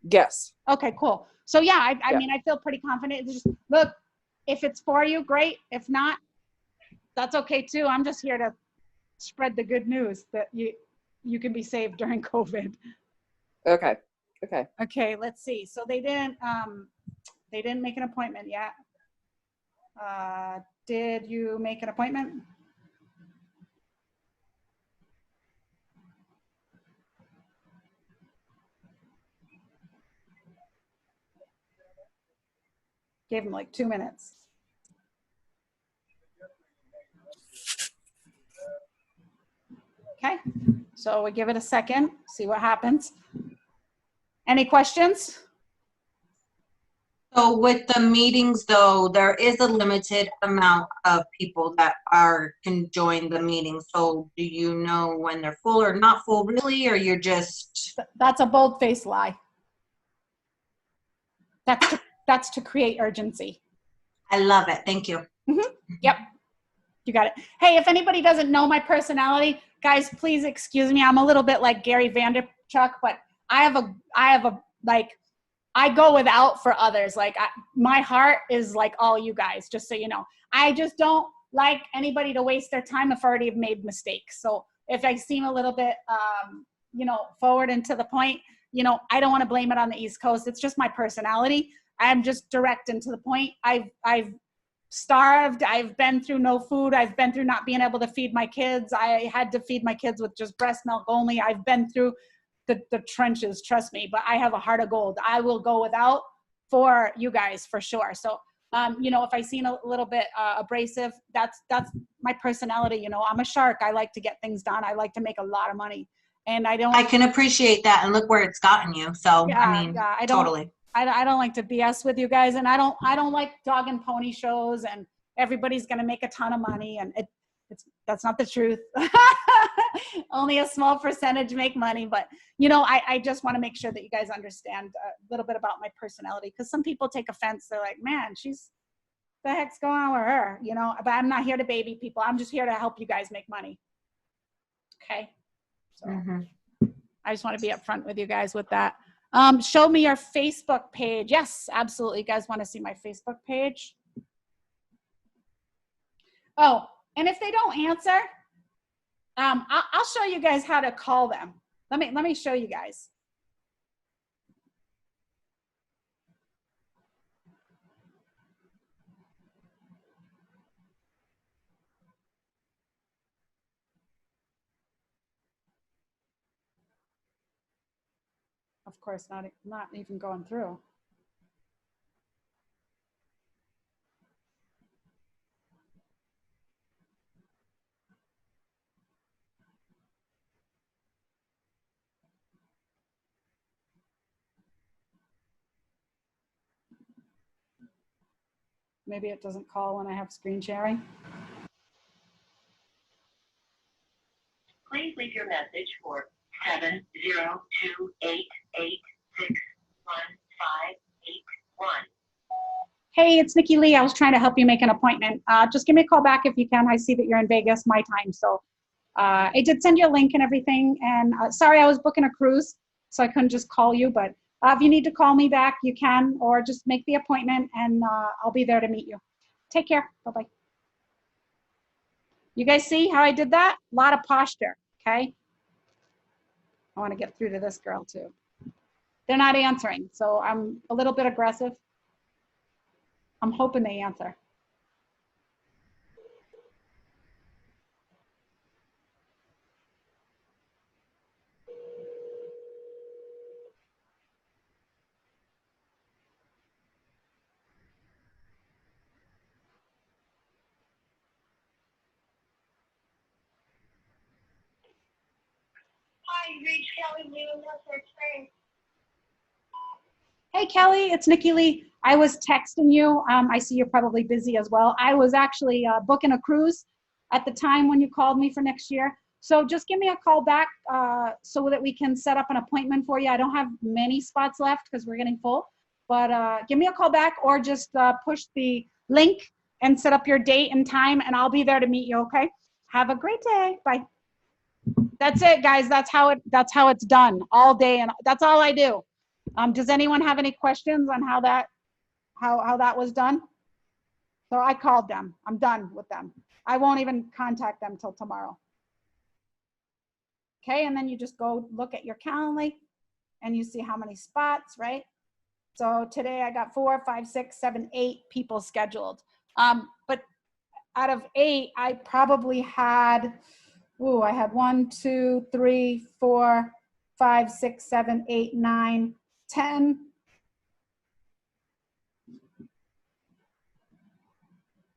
Yes. Okay, cool. So yeah, I mean, I feel pretty confident. Just look, if it's for you, great. If not, that's okay too. I'm just here to spread the good news that you can be saved during COVID. Okay. Okay. Okay, let's see. So they didn't make an appointment yet. Did you make an appointment? Gave him like 2 minutes. Okay, so we give it a second, see what happens. Any questions? So with the meetings though, there is a limited amount of people that can join the meeting. So do you know when they're full or not full really, or you're just? That's a bold-faced lie. That's to create urgency. I love it. Thank you. Mm-hmm. Yep. You got it. Hey, if anybody doesn't know my personality, guys, please excuse me. I'm a little bit like Gary Vanderchuck, but I have a like, I go without for others. Like my heart is like all you guys, just so you know. I just don't like anybody to waste their time if I already have made mistakes. So if I seem a little bit, forward and to the point, I don't want to blame it on the East Coast. It's just my personality. I'm just direct and to the point. I've starved. I've been through no food. I've been through not being able to feed my kids. I had to feed my kids with just breast milk only. I've been through the trenches, trust me, but I have a heart of gold. I will go without for you guys for sure. So, if I seem a little bit abrasive, that's my personality. I'm a shark. I like to get things done. I like to make a lot of money, and I can appreciate that, and look where it's gotten you. So I don't, totally. I don't like to BS with you guys, and I don't like dog and pony shows and everybody's going to make a ton of money, and that's not the truth. Only a small percentage make money, but I just want to make sure that you guys understand a little bit about my personality, because some people take offense. They're like, man, the heck's going on with her, but I'm not here to baby people. I'm just here to help you guys make money. Okay. So I just want to be upfront with you guys with that. Show me your Facebook page. Yes, absolutely. You guys want to see my Facebook page? Oh, and if they don't answer, I'll show you guys how to call them. Let me show you guys. Of course, not even going through. Maybe it doesn't call when I have screen sharing. Please leave your message for 70288861581. Hey, it's Nikki Lee. I was trying to help you make an appointment. Just give me a call back if you can. I see that you're in Vegas, my time. So I did send you a link and everything. And sorry, I was booking a cruise, so I couldn't just call you. But if you need to call me back, you can, or just make the appointment and I'll be there to meet you. Take care. Bye-bye. You guys see how I did that? A lot of posture, okay? I want to get through to this girl too. They're not answering, so I'm a little bit aggressive. I'm hoping they answer. Hey, Kelly, it's Nikki Lee. I was texting you. I see you're probably busy as well. I was actually booking a cruise at the time when you called me for next year. So just give me a call back so that we can set up an appointment for you. I don't have many spots left because we're getting full. But give me a call back or just push the link and set up your date and time, and I'll be there to meet you, okay? Have a great day. Bye. That's it, guys. That's how it's done all day, and that's all I do. Does anyone have any questions on how that was done? So I called them. I'm done with them. I won't even contact them till tomorrow. Okay, and then you just go look at your Calendly and you see how many spots, right? So today I got 4, 5, 6, 7, 8 people scheduled. But out of 8, I probably had, I had 1, 2, 3, 4, 5, 6, 7, 8, 9, 10.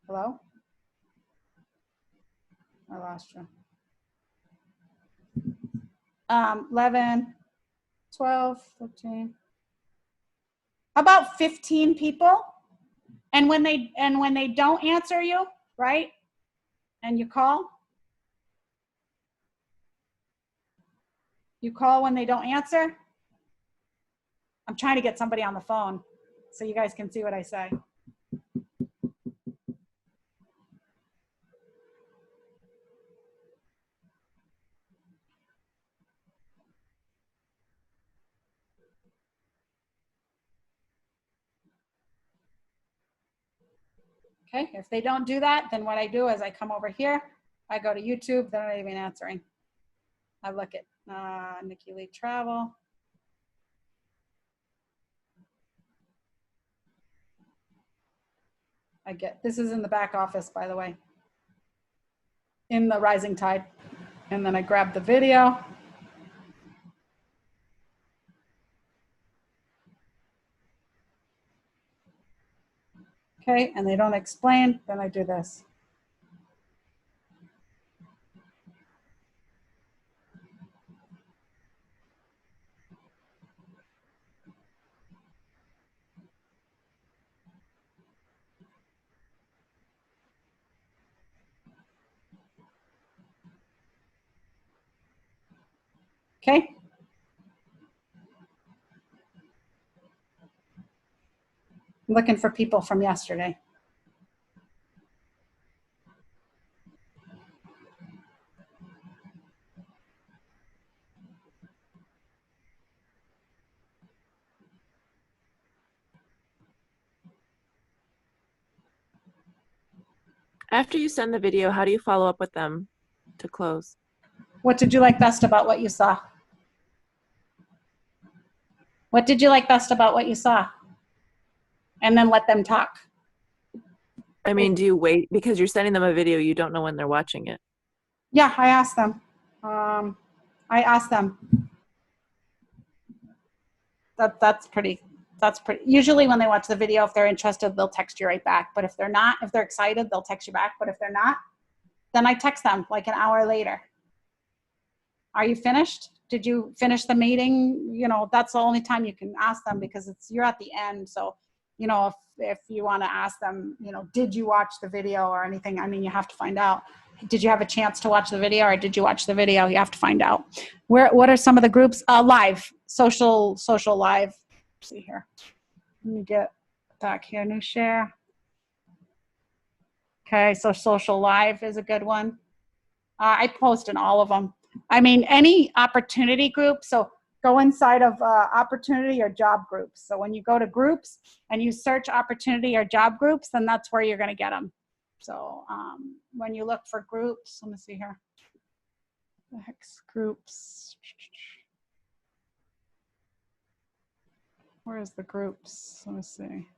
Hello? I lost you. 11, 12, 13. About 15 people. And when they don't answer you, right? And you call when they don't answer. I'm trying to get somebody on the phone so you guys can see what I say. Okay, if they don't do that, then what I do is I come over here, I go to YouTube, they're not even answering. I look at Nikki Lee Travel. This is in the back office, by the way, in the Rising Tide. And then I grab the video. Okay, and they don't explain, then I do this. Okay. I'm looking for people from yesterday. After you send the video, how do you follow up with them to close? What did you like best about what you saw? What did you like best about what you saw? And then let them talk. I mean, do you wait because you're sending them a video, you don't know when they're watching it? Yeah, I asked them. That's pretty, usually when they watch the video, if they're interested, they'll text you right back. But if they're not, if they're excited, they'll text you back. But if they're not, then I text them like an hour later. Are you finished? Did you finish the meeting? You know, that's the only time you can ask them because you're at the end. So, you know, if you want to ask them, you know, did you watch the video or anything? I mean, you have to find out. Did you have a chance to watch the video or did you watch the video? You have to find out. What are some of the groups? Live, social live. Let's see here. Let me get back here, new share. Okay, so social live is a good one. I post in all of them. I mean, any opportunity group. So go inside of opportunity or job groups. So when you go to groups and you search opportunity or job groups, then that's where you're going to get them. So when you look for groups, let me see here. The hex groups. Where is the groups? Let me see.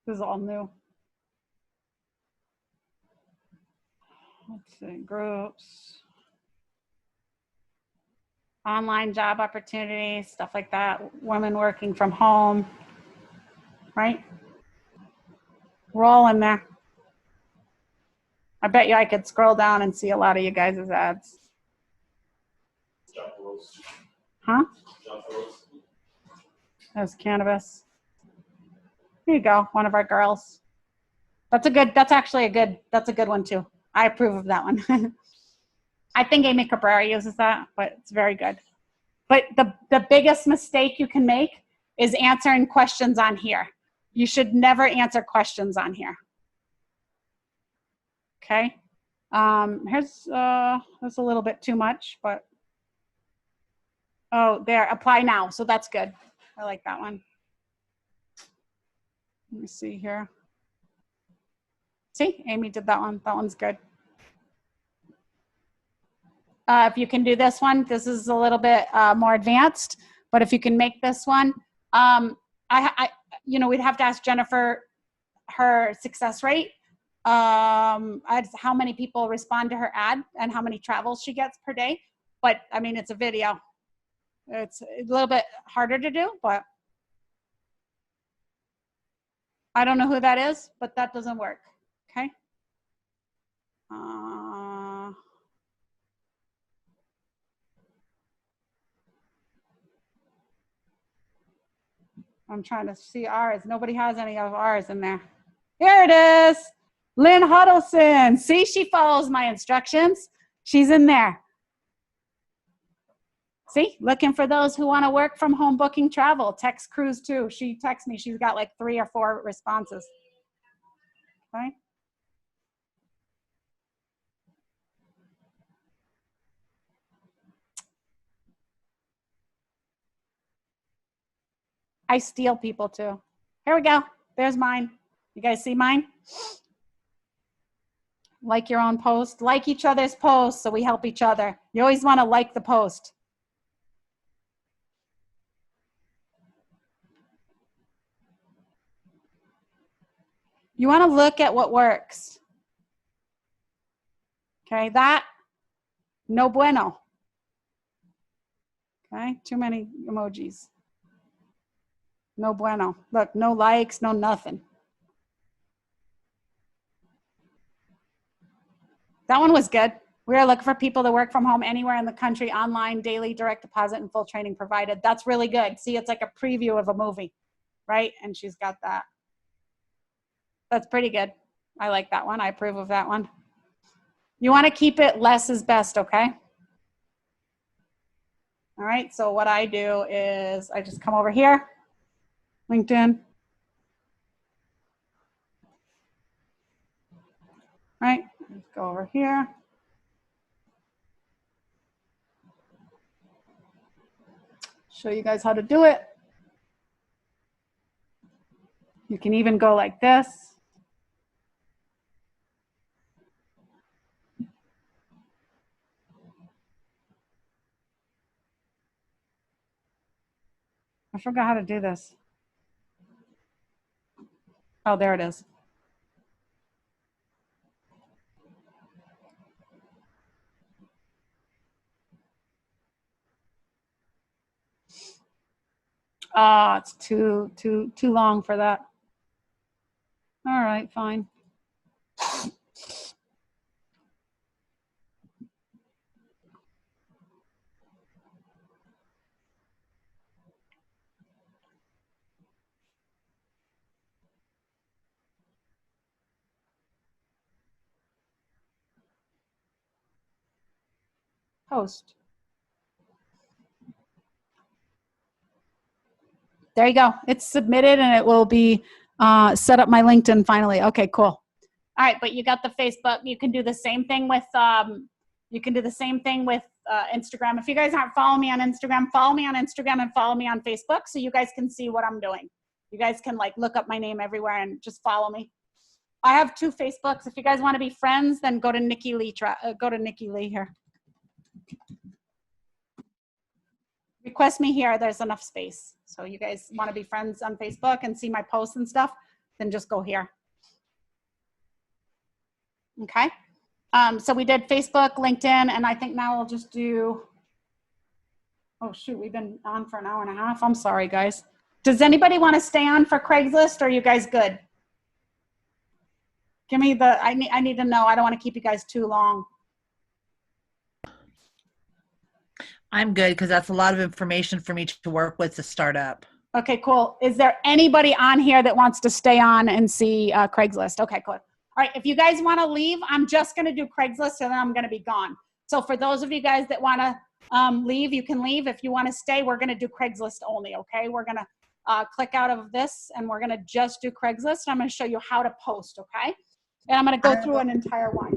This is all new. Let's see, groups. Online job opportunities, stuff like that. Women working from home, right? We're all in there. I bet you I could scroll down and see a lot of you guys' ads. Huh? That's cannabis. Here you go, one of our girls. That's actually a good one too. I approve of that one. I think Amy Cabrera uses that, but it's very good. But the biggest mistake you can make is answering questions on here. You should never answer questions on here. Okay. Here's that's a little bit too much, but oh, there, apply now. So that's good. I like that one. Let me see here. See, Amy did that one. That one's good. If you can do this one, this is a little bit more advanced, but if you can make this one, we'd have to ask Jennifer her success rate, how many people respond to her ad and how many travels she gets per day. But I mean, it's a video. It's a little bit harder to do, but I don't know who that is, but that doesn't work. Okay. I'm trying to see ours. Nobody has any of ours in there. Here it is. Lynn Huddleston. See, she follows my instructions. She's in there. See, looking for those who want to work from home booking travel. Text cruise too. She texts me. She's got like 3 or 4 responses. Okay. I steal people too. Here we go. There's mine. You guys see mine? Like your own post. Like each other's posts so we help each other. You always want to like the post. You want to look at what works. Okay, that, no bueno. Okay, too many emojis. No bueno. Look, no likes, no nothing. That one was good. We are looking for people to work from home anywhere in the country, online, daily, direct deposit, and full training provided. That's really good. See, it's like a preview of a movie, right? And she's got that. That's pretty good. I like that one. I approve of that one. You want to keep it less is best, okay? All right, so what I do is I just come over here, LinkedIn. Right, let's go over here. Show you guys how to do it. You can even go like this. I forgot how to do this. Oh, there it is. Oh, it's too long for that. All right, fine. Post. There you go. It's submitted and it will be set up my LinkedIn finally. Okay, cool. All right, but you got the Facebook. You can do the same thing with Instagram. If you guys aren't following me on Instagram, follow me on Instagram and follow me on Facebook so you guys can see what I'm doing. You guys can like look up my name everywhere and just follow me. I have 2 Facebooks. If you guys want to be friends, then go to Nikki Lee. Go to Nikki Lee here. Request me here. There's enough space. So you guys want to be friends on Facebook and see my posts and stuff, then just go here. Okay. So we did Facebook, LinkedIn, and I think now we'll just do Oh shoot, we've been on for an hour and a half. I'm sorry, guys. Does anybody want to stay on for Craigslist, or are you guys good? Give me the, I need to know. I don't want to keep you guys too long. I'm good because that's a lot of information for me to work with to start up. Okay, cool. Is there anybody on here that wants to stay on and see Craigslist? Okay, cool. All right, if you guys want to leave, I'm just going to do Craigslist and then I'm going to be gone. So for those of you guys that want to leave, you can leave. If you want to stay, we're going to do Craigslist only, okay? We're going to click out of this and we're going to just do Craigslist. I'm going to show you how to post, okay? And I'm going to go through an entire one.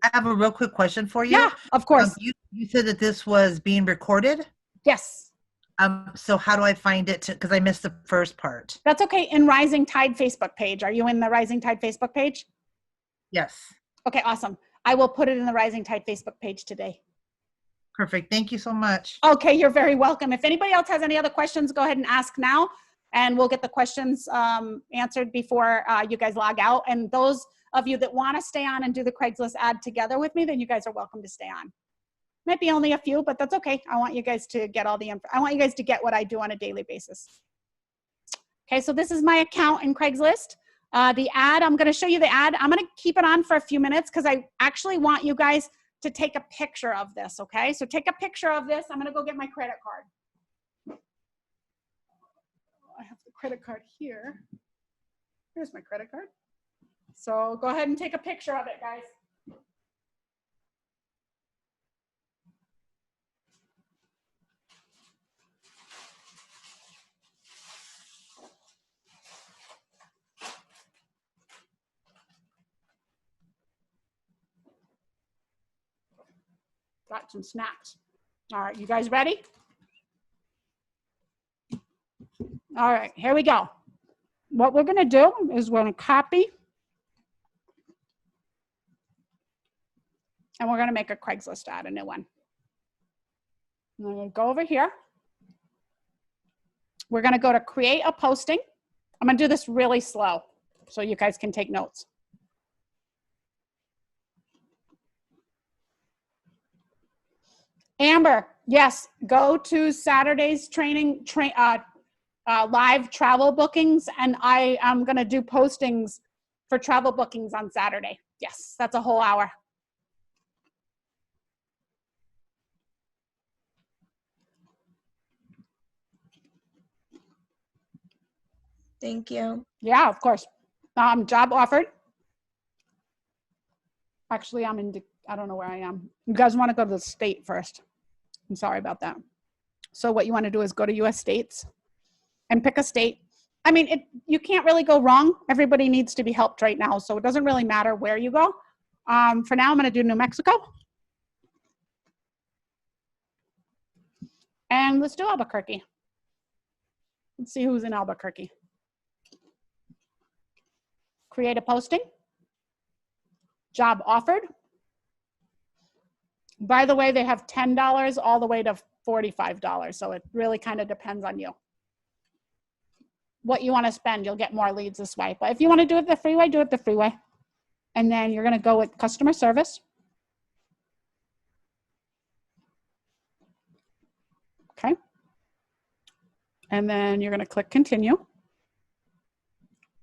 I have a real quick question for you. Yeah, of course. You said that this was being recorded? Yes. So how do I find it? Because I missed the first part. That's okay. In Rising Tide Facebook page. Are you in the Rising Tide Facebook page? Yes. Okay, awesome. I will put it in the Rising Tide Facebook page today. Perfect. Thank you so much. Okay, you're very welcome. If anybody else has any other questions, go ahead and ask now, and we'll get the questions answered before you guys log out. And those of you that want to stay on and do the Craigslist ad together with me, then you guys are welcome to stay on. Might be only a few, but that's okay. I want you guys to get all the info. I want you guys to get what I do on a daily basis. Okay, so this is my account in Craigslist. The ad, I'm going to show you the ad. I'm going to keep it on for a few minutes because I actually want you guys to take a picture of this, okay? So take a picture of this. I'm going to go get my credit card. I have the credit card here. Here's my credit card. So go ahead and take a picture of it, guys. Got some snacks. All right, you guys ready? All right, here we go. What we're gonna do is we're gonna copy and we're gonna make a Craigslist ad, a new one. I'm gonna go over here. We're gonna go to create a posting. I'm gonna do this really slow so you guys can take notes. Amber, yes, go to Saturday's training, live travel bookings, and I am going to do postings for travel bookings on Saturday. Yes, that's a whole hour. Thank you. Yeah, of course. Job offered. Actually, I don't know where I am. You guys want to go to the state first. I'm sorry about that. So what you want to do is go to US states and pick a state. I mean, you can't really go wrong. Everybody needs to be helped right now. So it doesn't really matter where you go. For now, I'm going to do New Mexico. And let's do Albuquerque. Let's see who's in Albuquerque. Create a posting. Job offered. By the way, they have $10 all the way to $45. So it really kind of depends on you. What you want to spend, you'll get more leads this way. But if you want to do it the free way, do it the free way. And then you're going to go with customer service. Okay. And then you're going to click continue.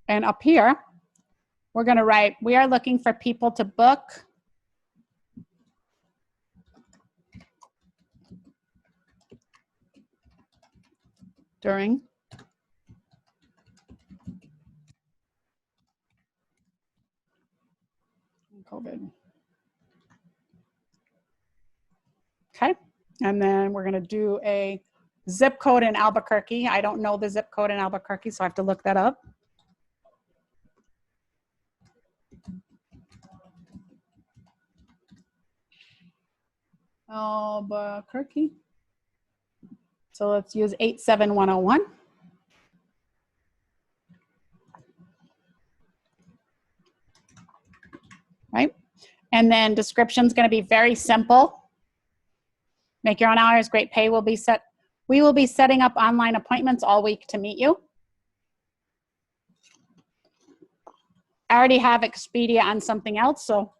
And up here, we're going to write, we are looking for people to book during COVID. Okay, and then we're gonna do a zip code in Albuquerque. I don't know the zip code in Albuquerque, so I have to look that up. Albuquerque. So let's use 87101. Right? And then description is going to be very simple. Make your own hours, great pay will be set. We will be setting up online appointments all week to meet you. I already have Expedia on something else, so.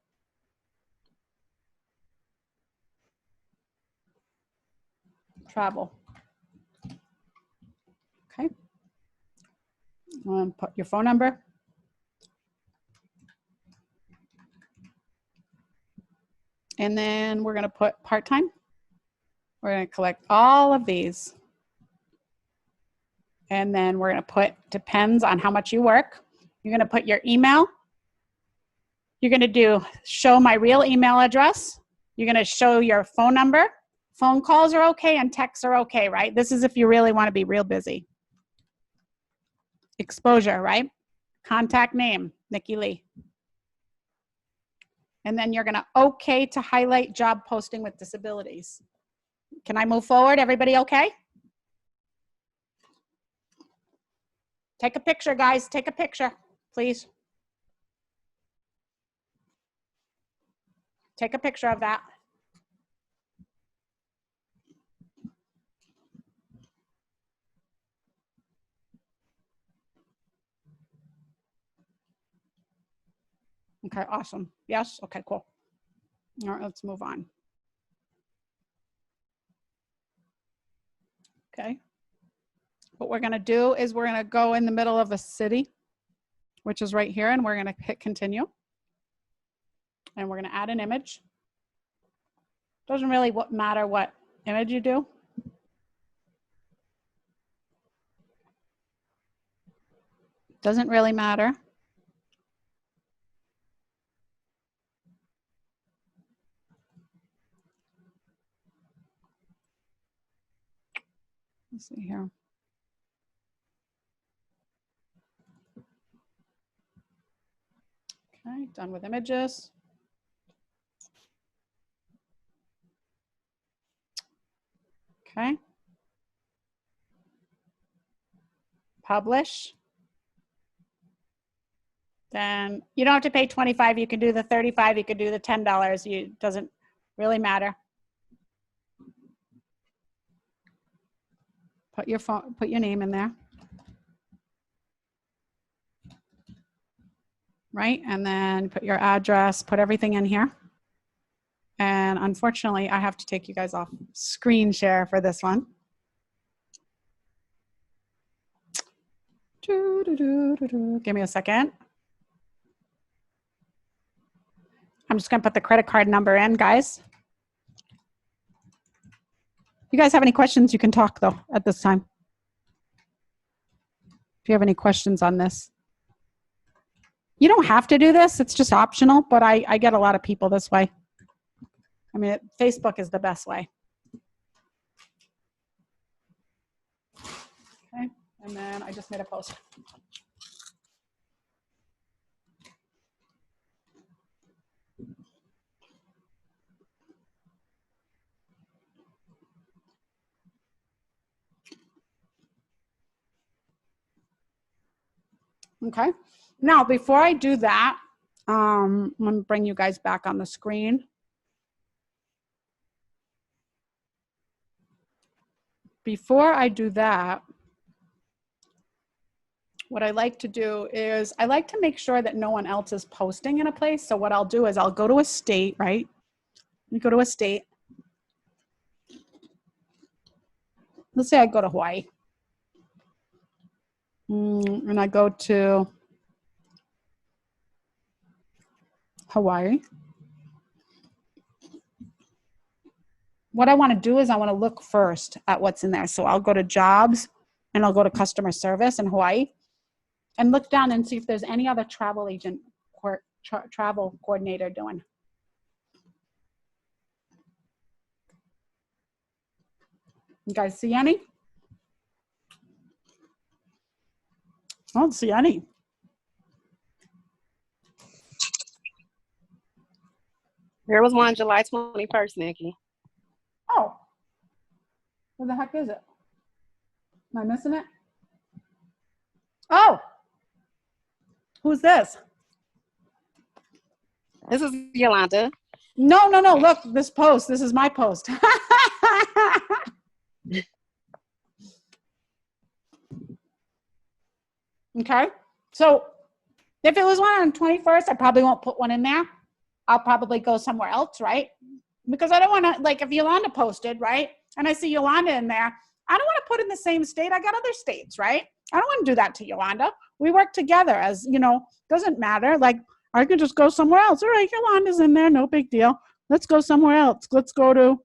Travel. Put your phone number. And then we're going to put part-time. We're going to collect all of these. And then we're going to put depends on how much you work. You're going to put your email. You're going to do show my real email address. You're going to show your phone number. Phone calls are okay and texts are okay, right? This is if you really want to be real busy. Exposure, right? Contact name, Nikki Lee. And then you're going to okay to highlight job posting with disabilities. Can I move forward? Everybody okay? Take a picture, guys. Take a picture, please. Take a picture of that. Okay, awesome. Yes? Okay, cool. All right, let's move on. Okay. What we're going to do is we're going to go in the middle of a city, which is right here, and we're going to hit continue. And we're going to add an image. Doesn't really matter what image you do. Doesn't really matter. Let's see here. Okay, done with images. Okay. Publish. Then you don't have to pay $25. You can do the $35. You could do the $10. It doesn't really matter. Put your phone, put your name in there. Right? And then put your address, put everything in here. And unfortunately, I have to take you guys off screen share for this one. Give me a second. I'm just going to put the credit card number in, guys. You guys have any questions, you can talk, though, at this time. If you have any questions on this. You don't have to do this. It's just optional, but I get a lot of people this way. I mean, Facebook is the best way. Okay, and then I just made a post. Okay, now before I do that, I'm gonna bring you guys back on the screen. Before I do that, what I like to do is I like to make sure that no one else is posting in a place. So what I'll do is I'll go to a state, right? You go to a state. Let's say I go to Hawaii. And I go to Hawaii. What I want to do is I want to look first at what's in there. So I'll go to jobs and I'll go to customer service in Hawaii and look down and see if there's any other travel agent or travel coordinator doing. You guys see any? I don't see any. There was one July 21st, Nikki. Oh, where the heck is it? Am I missing it? Oh, who's this? This is Yolanda. No. Look, this post. This is my post. Okay. So if it was one on 21st, I probably won't put one in there. I'll probably go somewhere else, right? Because I don't want to, like if Yolanda posted, right? And I see Yolanda in there, I don't want to put in the same state. I got other states, right? I don't want to do that to Yolanda. We work together as, doesn't matter. Like, I could just go somewhere else. All right, Yolanda's in there. No big deal. Let's go somewhere else. Let's go to,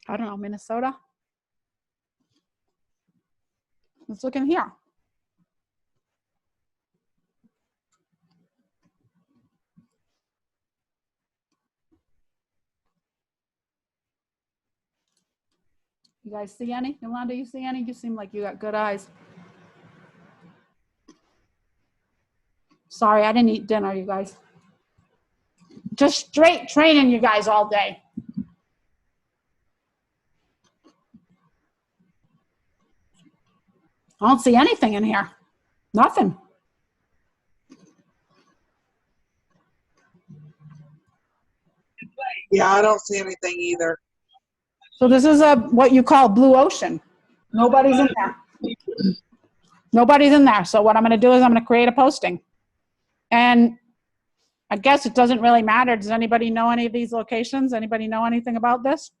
I don't know, Minnesota. Let's look in here. You guys see any? Yolanda, you see any? You seem like you got good eyes. Sorry, I didn't eat dinner, you guys. Just straight training you guys all day. I don't see anything in here. Nothing. Yeah, I don't see anything either. So this is what you call blue ocean. Nobody's in there. Nobody's in there. So what I'm going to do is I'm going to create a posting. And I guess it doesn't really matter. Does anybody know any of these locations? Anybody know anything about this?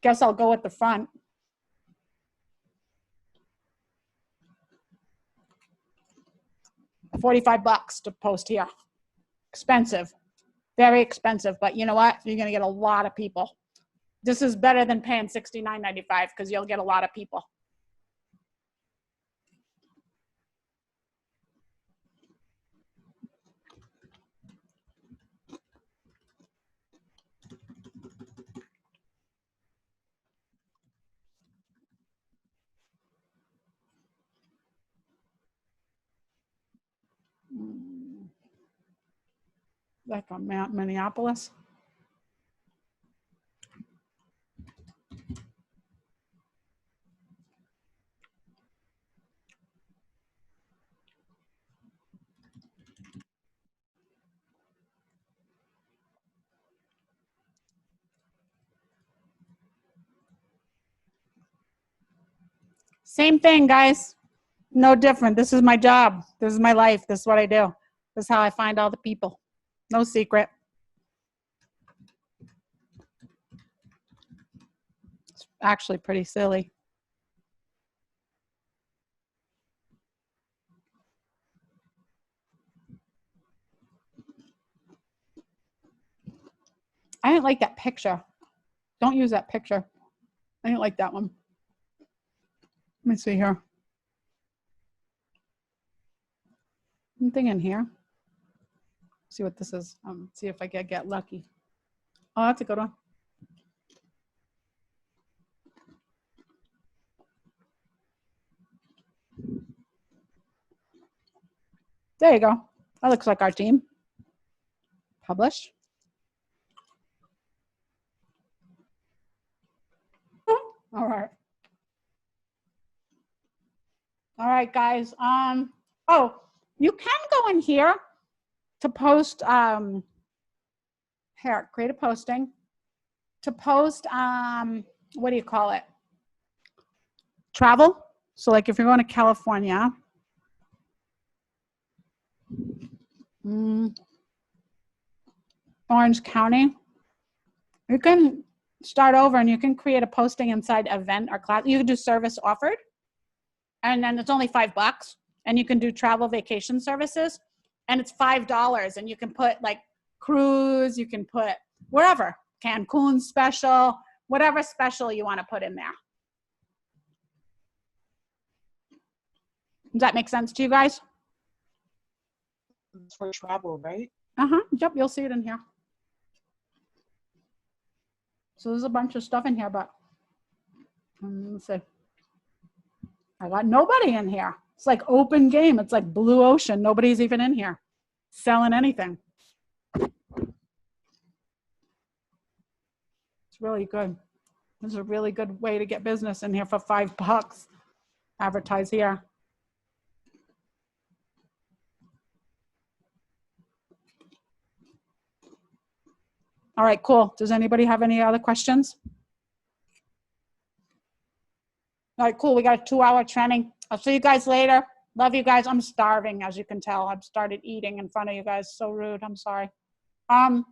Guess I'll go with the front. $45 to post here. Expensive. Very expensive, but you know what? You're going to get a lot of people. This is better than paying $69.95 because you'll get a lot of people. Like on Minneapolis. Same thing, guys. No different. This is my job. This is my life. This is what I do. This is how I find all the people. No secret. It's actually pretty silly. I didn't like that picture. Don't use that picture. I didn't like that one. Let me see here. Anything in here? See what this is. See if I can get lucky. Oh, that's a good one. There you go. That looks like our team. Publish. All right. All right, guys. Oh, you can go in here to post, here, create a posting. To post, what do you call it? Travel. So like if you're going to California, Orange County, you can start over and you can create a posting inside event or class. You can do service offered. And then it's only $5 and you can do travel vacation services and it's $5 and you can put like cruise, you can put wherever, Cancun special, whatever special you want to put in there. Does that make sense to you guys? It's for travel, right? Yep, you'll see it in here. So there's a bunch of stuff in here, but let's see. I got nobody in here. It's like open game. It's like blue ocean. Nobody's even in here selling anything. It's really good. This is a really good way to get business in here for $5. Advertise here. All right, cool. Does anybody have any other questions? All right, cool. We got a 2-hour training. I'll see you guys later. Love you guys. I'm starving, as you can tell. I've started eating in front of you guys. So rude. I'm sorry. I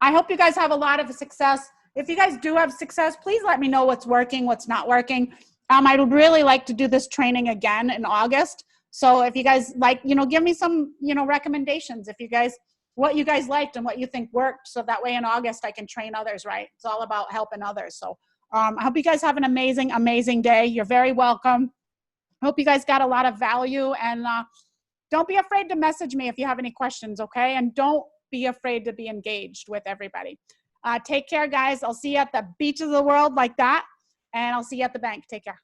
hope you guys have a lot of success. if you guys do have success, please let me know what's working, what's not working. I would really like to do this training again in August. So if you guys like, give me some, recommendations. If you guys, what you guys liked and what you think worked. So that way in August, I can train others, right? It's all about helping others. So I hope you guys have an amazing, amazing day. You're very welcome. I hope you guys got a lot of value, and don't be afraid to message me if you have any questions, okay? And don't be afraid to be engaged with everybody. Take care, guys. I'll see you at the beach of the world like that, and I'll see you at the bank. Take care.